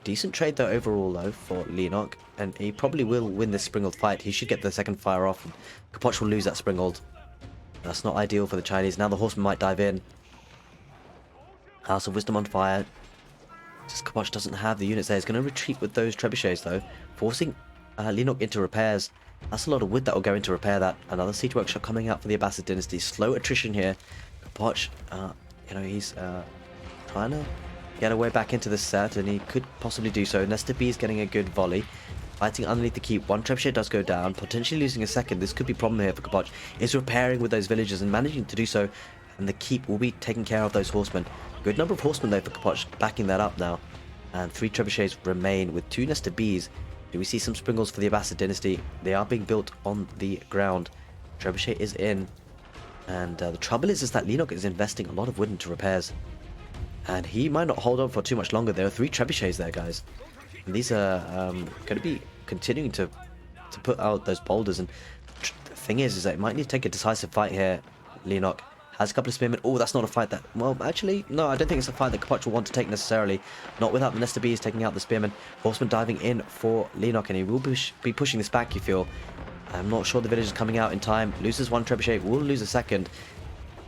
Decent trade though overall though for Leenock. And he probably will win this Springled fight. He should get the second fire off. Capoch will lose that Springled. That's not ideal for the Chinese. Now the horseman might dive in. House of Wisdom on fire. Just Capoch doesn't have the units there. He's going to retreat with those trebuchets though. Forcing Leenock into repairs. That's a lot of wood that will go into repair that. Another siege workshop coming out for the Abbasid dynasty. Slow attrition here. Capoch, you know, he's trying to get a way back into the set, and he could possibly do so. Nesta B is getting a good volley. Fighting underneath the keep. 1 trebuchet does go down, potentially losing a second. This could be a problem here for Capoch. Is repairing with those villagers and managing to do so, and the keep will be taking care of those horsemen. Good number of horsemen though for Capoch, backing that up now. And 3 trebuchets remain with 2 Nesta Bs. Do we see some Springles for the Abbasid dynasty? They are being built on the ground. Trebuchet is in. And the trouble is that Leenock is investing a lot of wood into repairs. And he might not hold on for too much longer. There are 3 trebuchets there, guys. And these are going to be continuing to put out those boulders. And the thing is that it might need to take a decisive fight here. Leenock has a couple of spearmen. Oh, that's not a fight that... Well, actually, no, I don't think it's a fight that Capoch will want to take necessarily. Not without the Nesta Bs taking out the spearmen. Horseman diving in for Leenock, and he will be pushing this back, you feel. I'm not sure the village is coming out in time. Loses 1 trebuchet, will lose a second.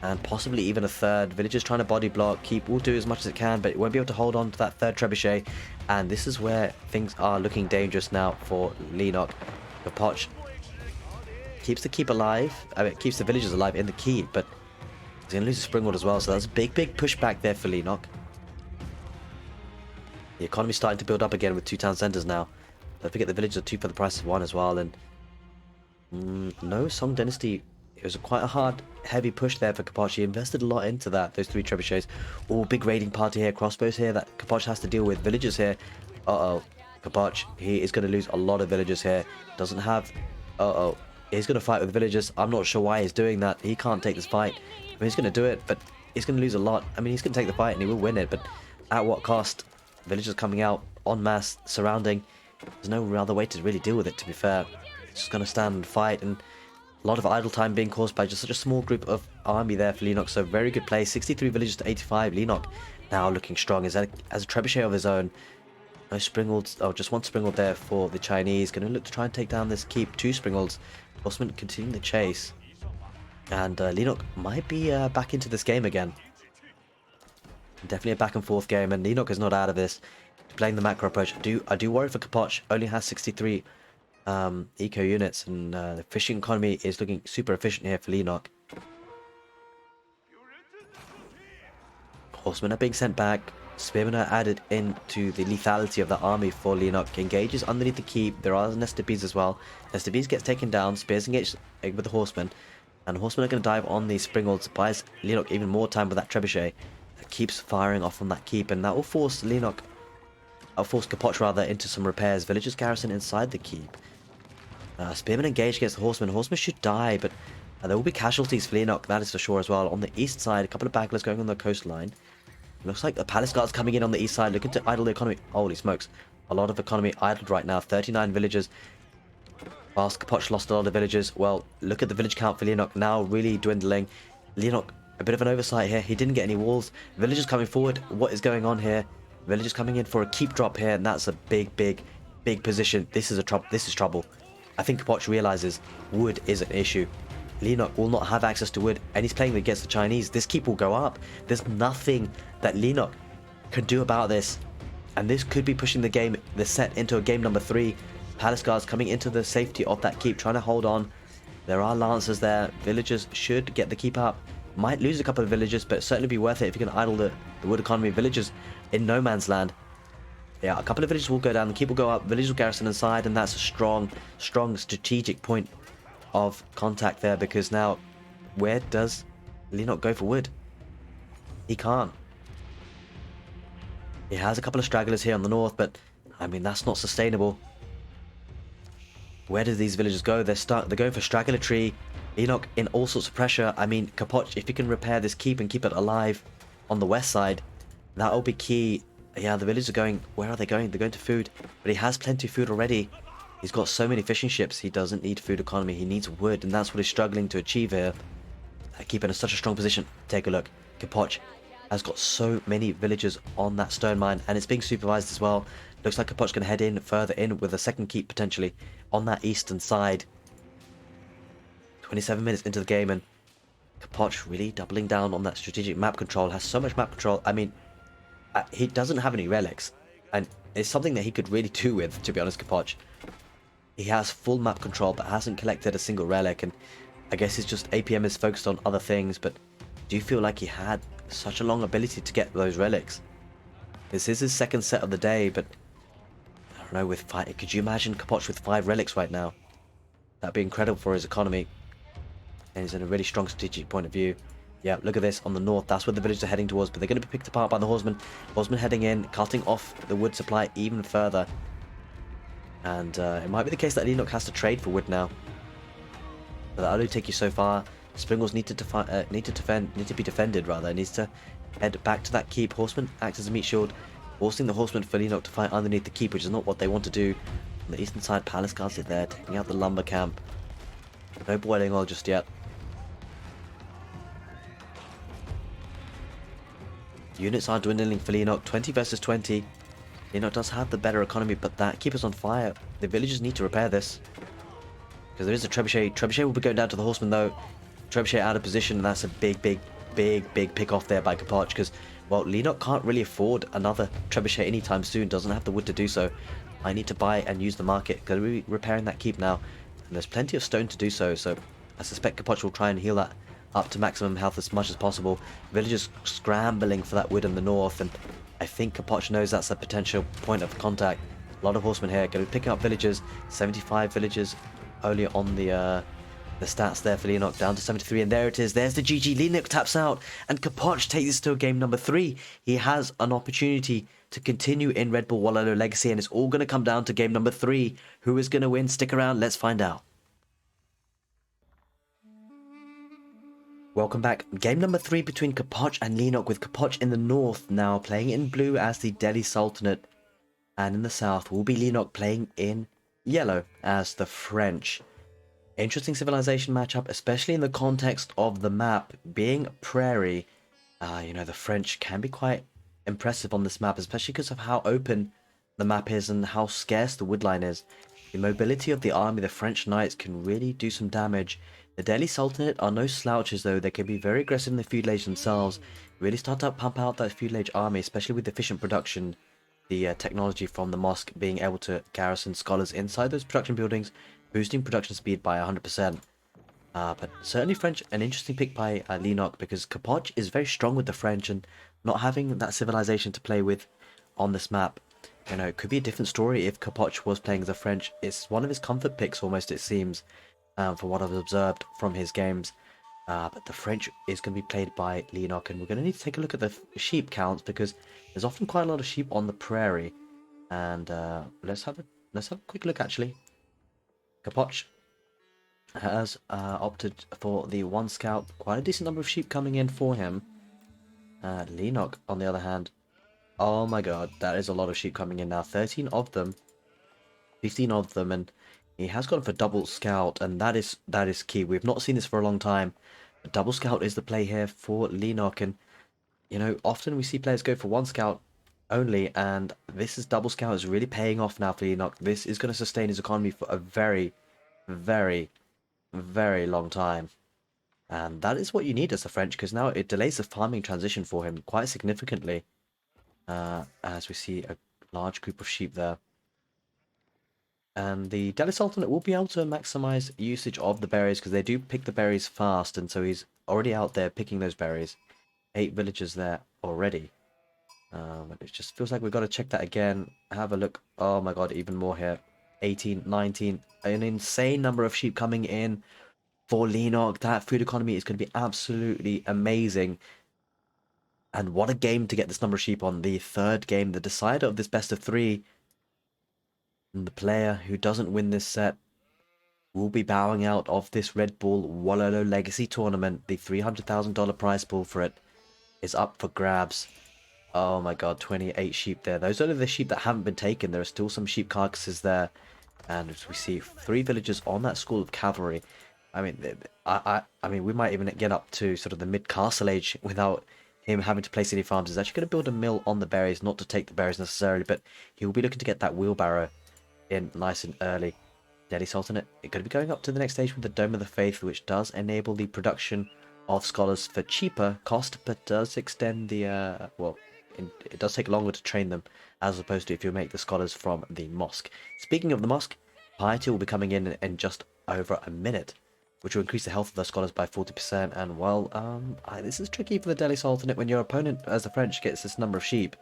And possibly even a third. Villagers trying to body block. Keep will do as much as it can, but it won't be able to hold on to that 3rd trebuchet. And this is where things are looking dangerous now for Leenock. Capoch keeps the keep alive. I mean, keeps the villagers alive in the keep, but he's going to lose a Springwood as well, so that's a big pushback there for Leenock. The economy's starting to build up again with 2 town centres now. Don't forget the villages are 2 for the price of 1 as well, and no, Song Dynasty, it was quite a hard, heavy push there for Capoch. He invested a lot into that, those 3 trebuchets. Oh, big raiding party here, crossbows here that Capoch has to deal with. Villagers here. Capoch, he is going to lose a lot of villagers here. Doesn't have... He's going to fight with villagers. I'm not sure why he's doing that. He can't take this fight. I mean, he's going to do it, but he's going to lose a lot. I mean, he's going to take the fight and he will win it, but at what cost? Villagers coming out en masse, surrounding. There's no other way to really deal with it, to be fair. It's just going to stand and fight, and a lot of idle time being caused by just such a small group of army there for Leenock. So very good play. 63 villagers to 85. Leenock now looking strong as a trebuchet of his own. No Springolds. Oh, just 1 Springold there for the Chinese. Going to look to try and take down this keep. 2 Springolds. Horseman continuing the chase. And Leenock might be back into this game again. Definitely a back and forth game, and Leenock is not out of this. Playing the macro approach. I do worry for Capoch. Only has 63 eco units, and the fishing economy is looking super efficient here for Leenock. Horsemen are being sent back. Spearmen are added into the lethality of the army for Leenock. Engages underneath the keep. There are Nesta Bs as well. Nesta Bs gets taken down. Spears engage with the horsemen. And the horsemen are going to dive on these Springolds. Buys Leenock even more time with that trebuchet. That keeps firing off from that keep. And that will force Leenock... force Capoch rather into some repairs. Villagers garrison inside the keep. Spearmen engage against the horsemen. Horsemen should die, but there will be casualties for Leenock, that is for sure as well. On the east side, a couple of bagglers going on the coastline. Looks like the palace guards coming in on the east side, looking to idle the economy. Holy smokes. A lot of economy idled right now. 39 villagers. Whilst Capoch lost a lot of villagers. Well, look at the village count for Leenock now really dwindling. Leenock, a bit of an oversight here. He didn't get any walls. Villagers coming forward. What is going on here? Villagers coming in for a keep drop here, and that's a big position. This is trouble. I think Capoch realizes wood is an issue. Leenock will not have access to wood, and he's playing against the Chinese. This keep will go up. There's nothing that Leenock can do about this, and this could be pushing the set into a game number 3. Palace guards coming into the safety of that keep, trying to hold on. There are lancers there. Villagers should get the keep up. Might lose a couple of villagers, but certainly be worth it if you can idle the wood economy. Villagers in no man's land. Yeah, a couple of villages will go down. The keep will go up. Villagers will garrison inside, and that's a strong strategic point of contact there, because now where does Leenock go for wood? He can't. He has a couple of stragglers here on the north, but I mean, that's not sustainable. Where do these villagers go? They're going for straggler tree. Leenock in all sorts of pressure. I mean, Capoch, if you can repair this keep and keep it alive on the west side, that will be key. Yeah, the villagers are going... Where are they going? They're going to food. But he has plenty of food already. He's got so many fishing ships, he doesn't need food economy, he needs wood, and that's what he's struggling to achieve here. Keeping in such a strong position. Take a look. Capoch has got so many villagers on that stone mine, and it's being supervised as well. Looks like Capoch's going to head in further in with a second keep potentially on that eastern side. 27 minutes into the game, and Capoch really doubling down on that strategic map control. Has so much map control. I mean, he doesn't have any relics, and it's something that he could really do with, to be honest, Capoch. He has full map control, but hasn't collected a single relic, and I guess it's just APM is focused on other things, but do you feel like he had such a long ability to get those relics? This is his second set of the day, but I don't know, with 5, could you imagine Capoch with 5 relics right now? That'd be incredible for his economy. And he's in a really strong strategic point of view. Yeah, look at this on the north. That's where the villagers are heading towards, but they're going to be picked apart by the horsemen. Horsemen heading in, cutting off the wood supply even further. And it might be the case that Leenock has to trade for wood now. But that'll only take you so far. Springles need to be defended rather. It needs to head back to that keep. Horsemen act as a meat shield, forcing the horsemen for Leenock to fight underneath the keep, which is not what they want to do. On the eastern side, palace guards are there, taking out the lumber camp. No boiling oil just yet. Units are dwindling for Leenock, 20 versus 20. Leenock does have the better economy, but that keep us on fire. The villagers need to repair this. Because there is a trebuchet. Trebuchet will be going down to the horseman though. Trebuchet out of position, and that's a big pick off there by Capoch. Because, well, Leenock can't really afford another trebuchet anytime soon. Doesn't have the wood to do so. I need to buy and use the market. Going to be repairing that keep now. And there's plenty of stone to do so. So I suspect Capoch will try and heal that up to maximum health as much as possible. Villagers scrambling for that wood in the north, and I think Capoch knows that's a potential point of contact. A lot of horsemen here. Going to be picking up villagers. 75 villagers only on the stats there for Leenock, down to 73, and there it is. There's the GG. Leenock taps out, and Capoch takes this to game number 3. He has an opportunity to continue in Red Bull Wololo Legacy, and it's all going to come down to game number 3. Who is going to win? Stick around, let's find out. Welcome back. Game number 3 between Capoch and Leenock, with Capoch in the north now playing in blue as the Delhi Sultanate, and in the south will be Leenock playing in yellow as the French. Interesting civilization matchup, especially in the context of the map being prairie. You know, the French can be quite impressive on this map, especially because of how open the map is and how scarce the woodline is. The mobility of the army, the French knights, can really do some damage. The Delhi Sultanate are no slouches though. They can be very aggressive in the feudalage themselves. Really start to pump out that feudalage army, especially with efficient production. The technology from the mosque being able to garrison scholars inside those production buildings, boosting production speed by 100%. But certainly French, an interesting pick by Leenock, because Capoch is very strong with the French, and not having that civilization to play with on this map, you know, it could be a different story if Capoch was playing the French. It's one of his comfort picks almost, it seems, for what I've observed from his games. But the French is going to be played by Leenock, and we're going to need to take a look at the sheep counts, because there's often quite a lot of sheep on the prairie. And let's have a quick look actually. Capoch has opted for the 1 scout. Quite a decent number of sheep coming in for him. Leenock, on the other hand, oh my god, that is a lot of sheep coming in now. 13 of them, 15 of them, and he has gone for double scout, and that is key. We've not seen this for a long time. But double scout is the play here for Leenock, and you know, often we see players go for 1 scout only, and this is double scout is really paying off now for Leenock. This is going to sustain his economy for a very long time, and that is what you need as the French, because now it delays the farming transition for him quite significantly, as we see a large group of sheep there. And the Delhi Sultanate will be able to maximize usage of the berries, because they do pick the berries fast, and so he's already out there picking those berries. 8 villagers there already. It just feels like we've got to check that again. Have a look. Oh my god, even more here. 18, 19. An insane number of sheep coming in for Leenock. That food economy is going to be absolutely amazing. And what a game to get this number of sheep on. The 3rd game, the decider of this best of 3. And the player who doesn't win this set will be bowing out of this Red Bull Wololo Legacy tournament. The $300,000 prize pool for it is up for grabs. Oh my god, 28 sheep there. Those are the sheep that haven't been taken. There are still some sheep carcasses there. And as we see 3 villagers on that school of cavalry. I mean, I mean, we might even get up to sort of the mid-castle age without him having to place any farms. He's actually going to build a mill on the berries, not to take the berries necessarily, but he will be looking to get that wheelbarrow in nice and early. Delhi Sultanate is going to be going up to the next stage with the Dome of the Faith, which does enable the production of scholars for cheaper cost, but does extend the, well, it does take longer to train them, as opposed to if you make the scholars from the mosque. Speaking of the mosque, piety will be coming in just over a minute, which will increase the health of the scholars by 40%, and well, this is tricky for the Delhi Sultanate when your opponent, as the French, gets this number of sheep.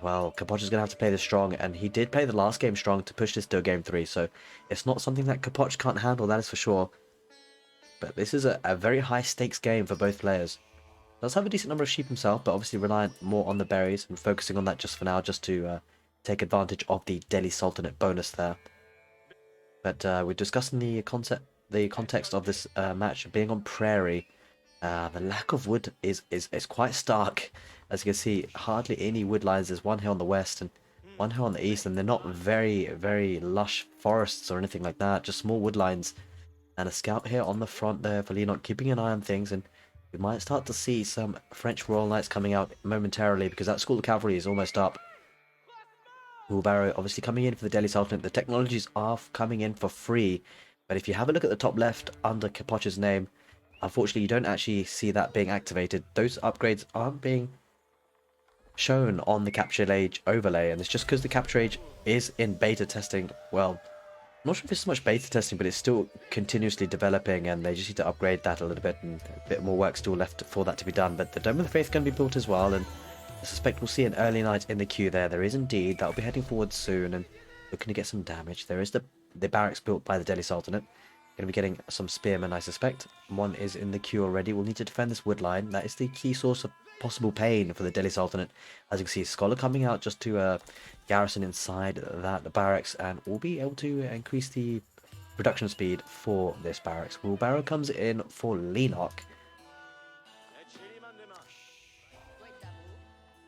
Well, Capoch is going to have to play this strong, and he did play the last game strong to push this to a game 3, so it's not something that Capoch can't handle, that is for sure. But this is a very high stakes game for both players. Does have a decent number of sheep himself, but obviously reliant more on the berries and focusing on that just for now, just to take advantage of the Delhi Sultanate bonus there. But we're discussing the context of this match being on prairie. The lack of wood is quite stark. As you can see, hardly any wood lines. There's one here on the west and one here on the east, and they're not very lush forests or anything like that. Just small wood lines. And a scout here on the front there for Leenock, keeping an eye on things, and we might start to see some French Royal Knights coming out momentarily because that school of cavalry is almost up. Wheelbarrow obviously coming in for the Delhi Sultanate. The technologies are coming in for free, but if you have a look at the top left under Capoch's name, unfortunately you don't actually see that being activated. Those upgrades aren't being shown on the Capture Age overlay, and it's just because the Capture Age is in beta testing. Well, I'm not sure if it's so much beta testing, but it's still continuously developing, and they just need to upgrade that a little bit, and a bit more work still left for that to be done. But the Dome of the Faith is going to be built as well, and I suspect we'll see an early knight in the queue there. There is indeed. That'll be heading forward soon, and looking to get some damage. There is the barracks built by the Delhi Sultanate. Going to be getting some spearmen, I suspect. One is in the queue already. We'll need to defend this wood line. That is the key source of possible pain for the Delhi Sultanate. As you can see, Scholar coming out just to garrison inside that barracks, and we'll be able to increase the production speed for this barracks. Wheelbarrow comes in for Leenock.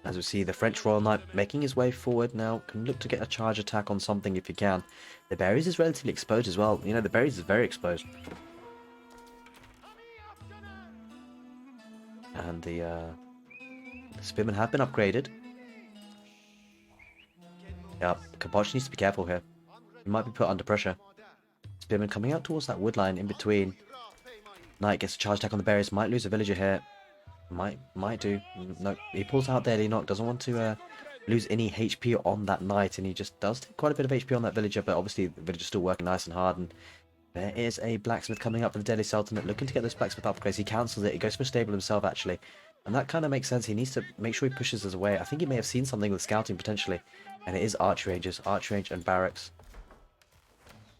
As we see, the French Royal Knight making his way forward now. Can look to get a charge attack on something if you can. The berries is relatively exposed as well. You know, the berries is very exposed. And the spearmen have been upgraded. Yep, Capoch needs to be careful here. He might be put under pressure. Spearmen coming out towards that wood line in between. Knight gets a charge attack on the berries. Might lose a villager here. Might do. No, he pulls out there. Leenock doesn't want to lose any HP on that knight, and he just does take quite a bit of HP on that villager, but obviously the villager's still working nice and hard. And there is a blacksmith coming up for the Delhi Sultanate, looking to get those blacksmith upgrades. He cancels it. He goes for a stable himself, actually. And that kind of makes sense. He needs to make sure he pushes us away. I think he may have seen something with scouting, potentially. And it is archery ranges. Archery range and barracks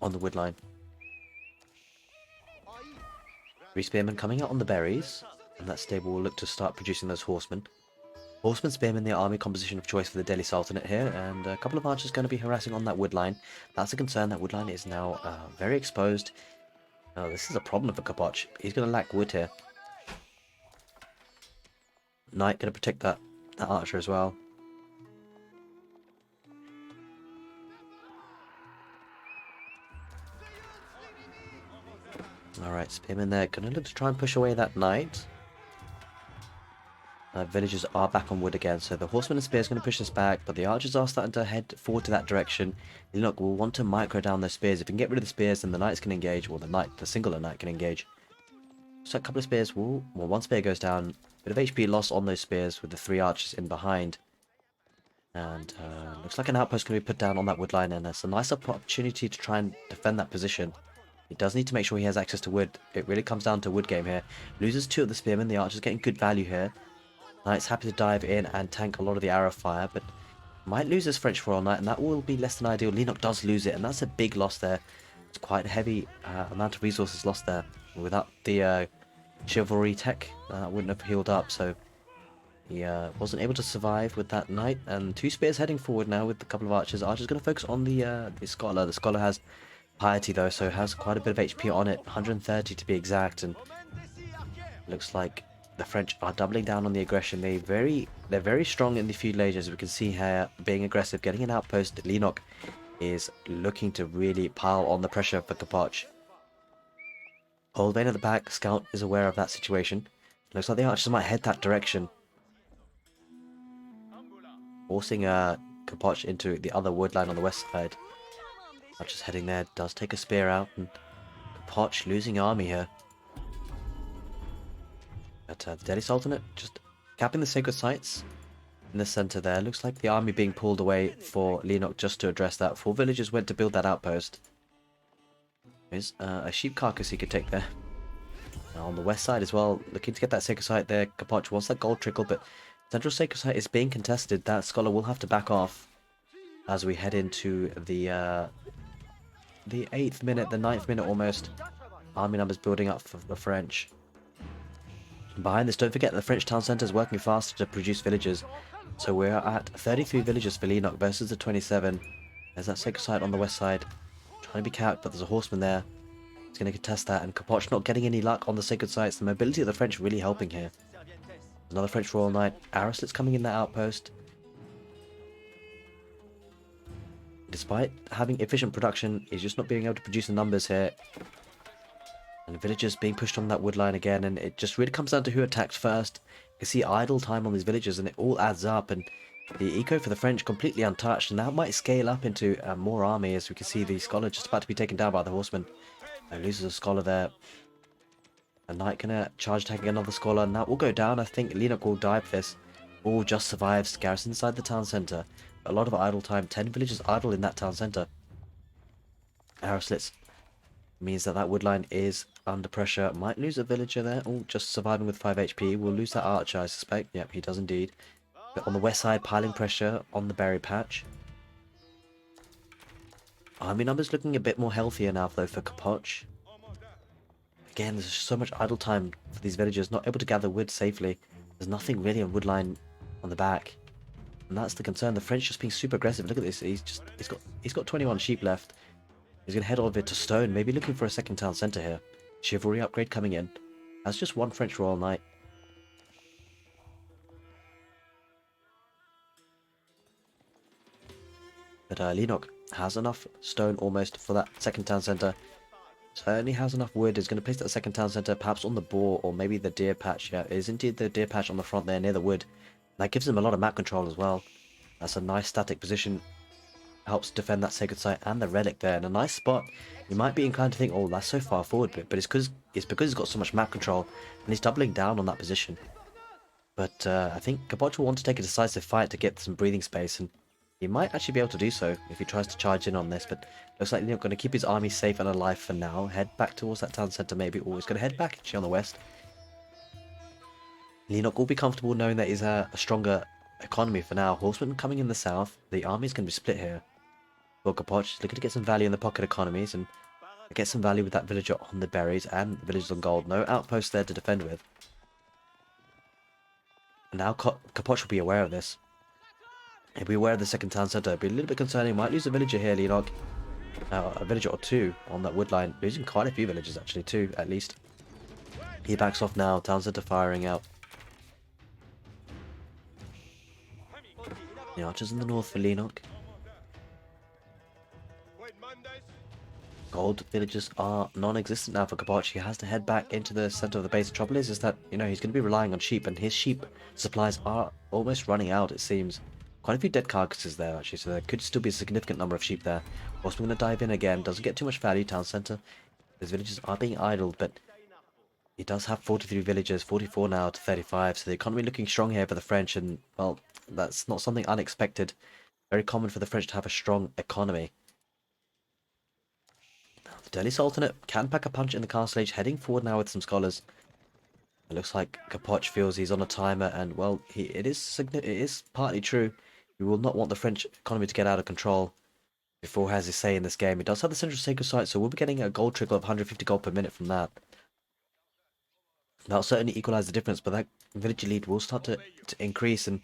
on the wood line. 3 spearmen coming out on the berries. And that stable will look to start producing those horsemen. Horsemen, spearmen, the army composition of choice for the Delhi Sultanate here, and a couple of archers going to be harassing on that wood line. That's a concern. That wood line is now very exposed. Oh, this is a problem for Capoch. He's going to lack wood here. Knight going to protect that archer as well. Alright, spearmen there. Going to look to try and push away that knight. Villagers are back on wood again, so the horsemen and spears are going to push this back, but the archers are starting to head forward to that direction. Leenock will want to micro down those spears. If we can get rid of the spears, then the knights can engage, or the singular knight can engage. So a couple of spears will, well, one spear goes down. Bit of HP loss on those spears with the 3 archers in behind. And looks like an outpost can be put down on that wood line, and it's a nice opportunity to try and defend that position. He does need to make sure he has access to wood. It really comes down to wood game here. Loses 2 of the spearmen. The archer's getting good value here. Knight's happy to dive in and tank a lot of the arrow fire, but might lose his French Royal Knight, and that will be less than ideal. Leenock does lose it, and that's a big loss there. It's quite a heavy amount of resources lost there. Without the chivalry tech, that wouldn't have healed up, so he wasn't able to survive with that knight. And 2 spears heading forward now with a couple of archers. Archer's going to focus on the scholar. The scholar has piety though, so has quite a bit of HP on it, 130 to be exact, and looks like the French are doubling down on the aggression. They're very strong in the feudal age, as we can see here, being aggressive, getting an outpost. Leenock is looking to really pile on the pressure for Capoch. Old Vane at the back, Scout is aware of that situation. Looks like the archers might head that direction, forcing Capoch into the other wood line on the west side. Archers heading there, does take a spear out, and Capoch losing army here. But the Delhi Sultanate just capping the sacred sites in the center there. Looks like the army being pulled away for Leenock just to address that. 4 villagers went to build that outpost. There's a sheep carcass he could take there. Now on the west side as well, looking to get that sacred site there. Capoch wants that gold trickle, but central sacred site is being contested. That scholar will have to back off as we head into the 8th minute, the 9th minute almost. Army numbers building up for the French. Behind this, don't forget the French town centre is working faster to produce villagers. So we're at 33 villagers for Leenock versus the 27. There's that sacred site on the west side. Trying to be capped, but there's a horseman there. He's going to contest that, and Capoch not getting any luck on the sacred sites. The mobility of the French really helping here. Another French Royal Knight. Araslit's coming in that outpost. Despite having efficient production, he's just not being able to produce the numbers here. And villagers being pushed on that wood line again, and it just really comes down to who attacks first. You can see idle time on these villagers, and it all adds up, and the eco for the French completely untouched, and that might scale up into more army, as we can see the scholar just about to be taken down by the horseman. Loses a scholar there. A knight gonna charge attacking another scholar, and that will go down. I think Leenock will die for this. All just survives. Garrison inside the town centre. A lot of idle time. 10 villagers idle in that town centre. Araslitz means that wood line is under pressure. Might lose a villager there. Oh, just surviving with 5 HP. We'll lose that archer, I suspect. Yep, he does indeed. But on the west side, piling pressure on the berry patch. Army numbers looking a bit more healthier now, though, for Capoch. Again, there's so much idle time for these villagers, not able to gather wood safely. There's nothing really on wood line on the back. And that's the concern. The French just being super aggressive. Look at this. He's got 21 sheep left. He's going to head over to stone, maybe looking for a second town centre here. Chivalry upgrade coming in. That's just one French Royal Knight. But Leenock has enough stone almost for that second town centre. Certainly has enough wood. Is going to place that second town centre perhaps on the boar or maybe the deer patch. Yeah, it is indeed the deer patch on the front there near the wood. That gives him a lot of map control as well. That's a nice static position. Helps defend that sacred site and the relic there in a nice spot. You might be inclined to think, oh, that's so far forward, but it's because he's got so much map control and he's doubling down on that position. But I think Capoch will want to take a decisive fight to get some breathing space, and he might actually be able to do so if he tries to charge in on this. But looks like he's going to keep his army safe and alive for now. Head back towards that town centre maybe, or he's going to head back actually on the west. Leenock will be comfortable knowing that he's a stronger economy for now. Horsemen coming in the south. The army's going to be split here. Well, Capoch is looking to get some value in the pocket economies and get some value with that villager on the berries and villagers on gold. No outposts there to defend with. And now Capoch will be aware of this. He'll be aware of the second town centre. It'll be a little bit concerning. Might lose a villager here, Leenock. A villager or two on that wood line. Losing quite a few villagers actually, two at least. He backs off now. Town centre firing out. The archers in the north for Leenock. Gold villages are non-existent now for Capoch. He has to head back into the centre of the base. The trouble is that, you know, he's going to be relying on sheep, and his sheep supplies are almost running out, it seems. Quite a few dead carcasses there, actually, so there could still be a significant number of sheep there. Also, going to dive in again. Doesn't get too much value. Town centre. His villages are being idled, but he does have 43 villagers, 44 now to 35, so the economy looking strong here for the French, and, well, that's not something unexpected. Very common for the French to have a strong economy. The Delhi Sultanate can pack a punch in the castle age, heading forward now with some scholars. It looks like Capoch feels he's on a timer, and, well, it is partly true. We will not want the French economy to get out of control before he has his say in this game. He does have the central sacred site, so we'll be getting a gold trickle of 150 gold per minute from that. That'll certainly equalise the difference, but that villager lead will start to increase, and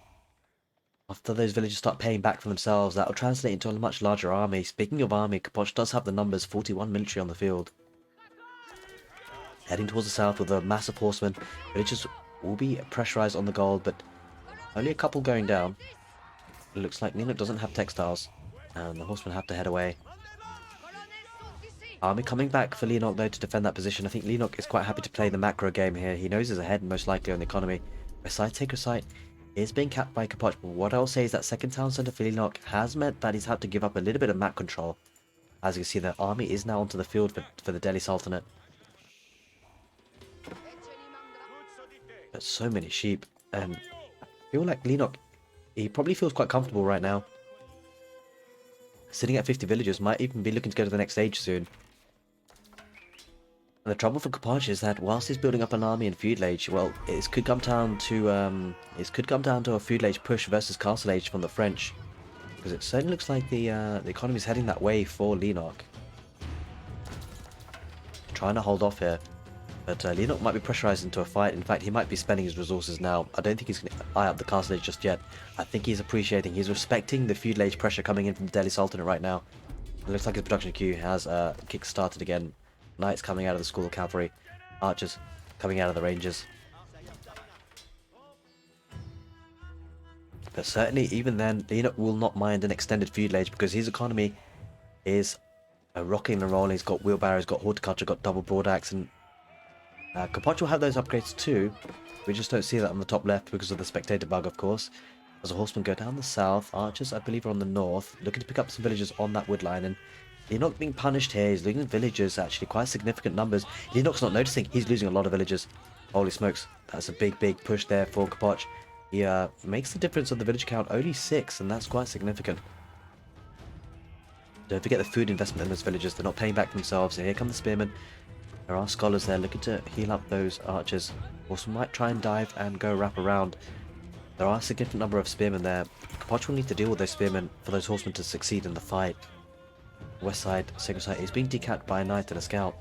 after those villagers start paying back for themselves, that will translate into a much larger army. Speaking of army, Capoch does have the numbers, 41 military on the field. Heading towards the south with a massive horseman. Villagers will be pressurised on the gold, but only a couple going down. It looks like Leenock doesn't have textiles. And the horsemen have to head away. Army coming back for Leenock though to defend that position. I think Leenock is quite happy to play the macro game here. He knows he's ahead most likely on the economy. Besides Sacred Site is being capped by Capoch, but what I'll say is that second town centre for Leenock has meant that he's had to give up a little bit of map control. As you can see, the army is now onto the field for the Delhi Sultanate. But so many sheep, and I feel like Leenock, he probably feels quite comfortable right now. Sitting at 50 villagers, might even be looking to go to the next stage soon. And the trouble for Capoch is that whilst he's building up an army in feudal age, well, it could come down to a feudal age push versus castle age from the French, because it certainly looks like the economy is heading that way for Leenock. Trying to hold off here, but Leenock might be pressurized into a fight. In fact, he might be spending his resources now. I don't think he's going to eye up the castle age just yet. I think he's he's respecting the feudal age pressure coming in from the Delhi Sultanate right now. It looks like his production queue has kick-started again. Knights coming out of the School of Cavalry, archers coming out of the Rangers. But certainly, even then, Leenock will not mind an extended feudal age because his economy is rocking and rolling. He's got wheelbarrows, got horticulture, got double broadaxe, and Capoch will have those upgrades too. We just don't see that on the top left because of the spectator bug, of course. As a horseman go down the south, archers, I believe, are on the north, looking to pick up some villagers on that wood line, and Leenock being punished here. He's losing villagers, actually, quite significant numbers. Leenock's not noticing. He's losing a lot of villagers. Holy smokes. That's a big, big push there for Capoch. He makes the difference of the village count only 6, and that's quite significant. Don't forget the food investment in those villagers. They're not paying back themselves. Here come the spearmen. There are scholars there looking to heal up those archers. Also might try and dive and go wrap around. There are a significant number of spearmen there. Capoch will need to deal with those spearmen for those horsemen to succeed in the fight. West side, Sacred Site is being decapped by a knight and a scout.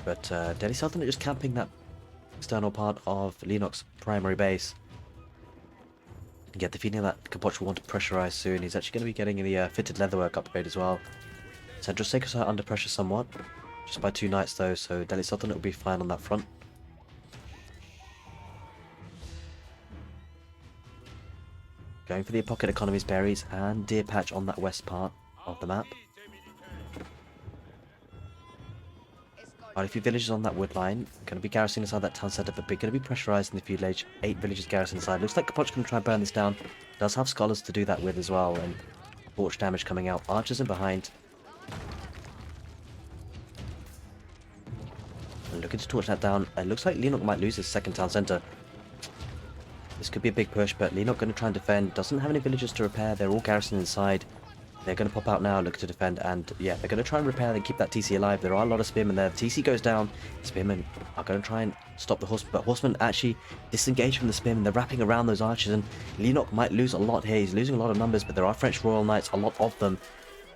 But Delhi Sultanate just camping that external part of Leenock's primary base. You get the feeling that Capoch will want to pressurize soon. He's actually going to be getting the fitted leatherwork upgrade as well. Central Sacred Site under pressure somewhat. Just by 2 knights though, so Delhi Sultanate will be fine on that front. Going for the pocket economies, berries, and deer patch on that west part of the map. Quite a few villages on that wood line. Going to be garrisoning inside that town centre, but going to be pressurised in the feudal age. 8 villages garrisoned inside. Looks like Capoch going to try and burn this down. Does have scholars to do that with as well, and torch damage coming out. Archers in behind. And looking to torch that down. It looks like Leenock might lose his second town centre. This could be a big push, but Leenock going to try and defend. Doesn't have any villagers to repair. They're all garrisoned inside. They're going to pop out now, look to defend, and yeah, they're going to try and repair and keep that TC alive. There are a lot of spearmen there. The TC goes down. Spearmen are going to try and stop the horsemen, but horsemen actually disengage from the spearmen. They're wrapping around those archers, and Leenock might lose a lot here. He's losing a lot of numbers, but there are French Royal Knights, a lot of them.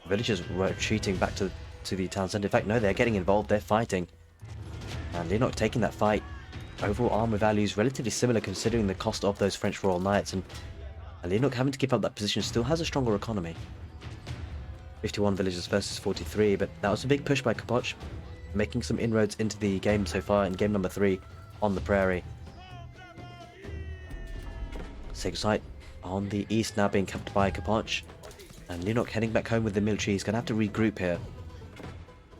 Villagers were retreating back to the town centre. In fact, no, they're getting involved. They're fighting, and Leenock taking that fight. Overall armor values relatively similar considering the cost of those French Royal Knights, and Leenock having to give up that position still has a stronger economy. 51 villagers versus 43, but that was a big push by Capoch, making some inroads into the game so far in game number 3 on the prairie. Sacred Site on the east now being kept by Capoch, and Leenock heading back home with the military. He's going to have to regroup here.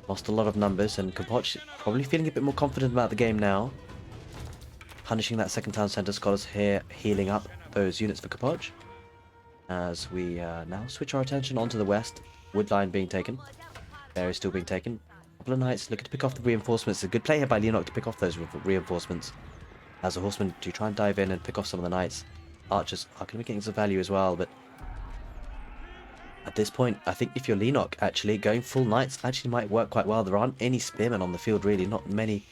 Lost a lot of numbers, and Capoch probably feeling a bit more confident about the game now. Punishing that second town centre. Scholars here healing up those units for Capoch. As we now switch our attention onto the west. Wood line being taken. There is still being taken. A couple of knights looking to pick off the reinforcements. A good play here by Leenock to pick off those reinforcements. As a horseman to try and dive in and pick off some of the knights. Archers are going to be getting some value as well, but at this point, I think if you're Leenock, actually, going full knights actually might work quite well. There aren't any spearmen on the field, really. Not many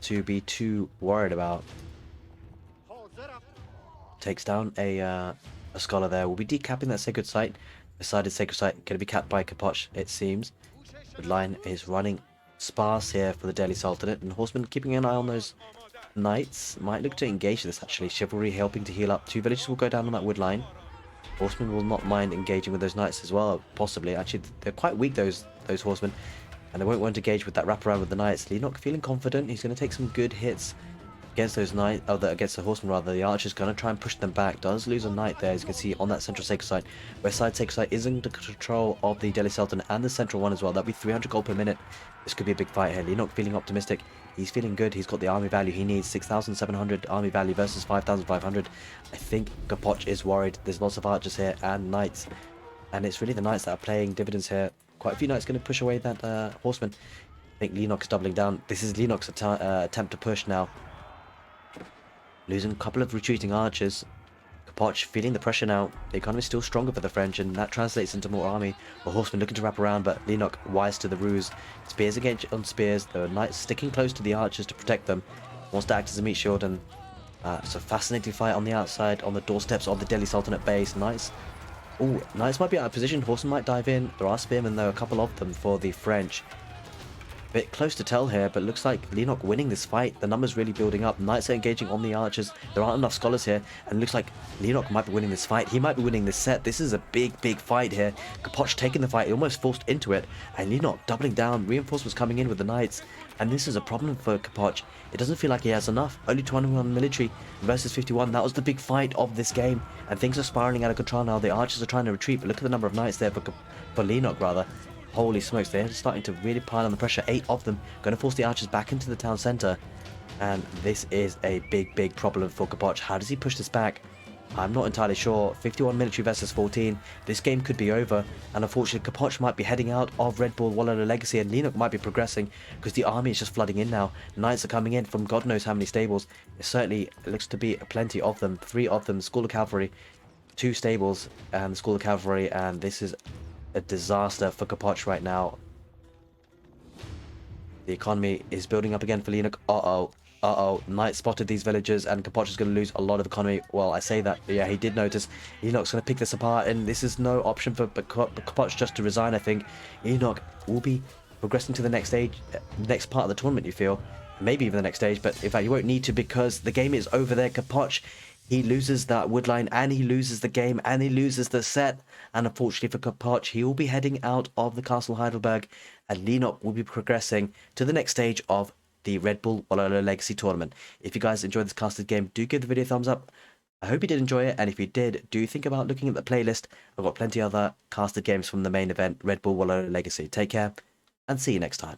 to be too worried about. Takes down a scholar there. We'll be decapping that Sacred Site. Decided Sacred Site going to be capped by Capoch, it seems. The line is running sparse here for the Delhi Sultanate, and horsemen keeping an eye on those knights. Might look to engage this, actually. Chivalry helping to heal up. 2 villages will go down on that wood line. Horsemen will not mind engaging with those knights as well, possibly. Actually, they're quite weak, those horsemen, and they won't want to engage with that wraparound with the knights. Leenock feeling confident. He's going to take some good hits against those knight, against the horsemen rather. The archer's gonna try and push them back. Does lose a knight there, as you can see on that central sacred site. West side sacred site is under control of the Delhi Sultan and the central one as well. That'll be 300 gold per minute. This could be a big fight here. Leenock feeling optimistic. He's feeling good. He's got the army value he needs. 6,700 army value versus 5,500. I think Capoch is worried. There's lots of archers here and knights, and it's really the knights that are playing dividends here. Quite a few knights going to push away that horseman. I think Leenock is doubling down. This is Leenock's attempt to push now. Losing a couple of retreating archers. Capoch feeling the pressure now. The economy is still stronger for the French, and that translates into more army. The horsemen looking to wrap around, but Leenock wise to the ruse. Spears against on spears. The knights sticking close to the archers to protect them. Wants to act as a meat shield, and it's a fascinating fight on the outside, on the doorsteps of the Delhi Sultanate base. Knights. Oh, knights might be out of position. Horsemen might dive in. There are spearmen though, a couple of them for the French. Bit close to tell here, but looks like Leenock winning this fight. The numbers really building up. Knights are engaging on the archers. There aren't enough scholars here, and looks like Leenock might be winning this fight. He might be winning this set. This is a big fight here. Capoch taking the fight, almost forced into it, and Leenock doubling down. Reinforcements coming in with the knights, and this is a problem for Capoch. It doesn't feel like he has enough. Only 21 military versus 51. That was the big fight of this game, and things are spiraling out of control now. The archers are trying to retreat, but look at the number of knights there for Leenock rather. Holy smokes, they're starting to really pile on the pressure. 8 of them going to force the archers back into the town centre. And this is a big problem for Capoch. How does he push this back? I'm not entirely sure. 51 military versus 14. This game could be over. And unfortunately, Capoch might be heading out of Red Bull Wololo Legacy, and Leenock might be progressing because the army is just flooding in now. Knights are coming in from God knows how many stables. It certainly looks to be plenty of them. 3 of them, School of Cavalry, 2 stables, and the School of Cavalry. And this is a disaster for Capoch right now. The economy is building up again for Leenock. Knight spotted these villagers, and Capoch is going to lose a lot of economy. Well, I say that, yeah, he did notice. Leenock's going to pick this apart, and this is no option for Capoch just to resign, I think. Leenock will be progressing to the next stage, next part of the tournament, you feel. Maybe even the next stage, but in fact, you won't need to because the game is over there. Capoch, he loses that wood line, and he loses the game, and he loses the set. And unfortunately for Capoch, he will be heading out of the Castle Heidelberg, and Leenock will be progressing to the next stage of the Red Bull Wololo Legacy tournament. If you guys enjoyed this casted game, do give the video a thumbs up. I hope you did enjoy it, and if you did, do think about looking at the playlist. I've got plenty of other casted games from the main event, Red Bull Wololo Legacy. Take care, and see you next time.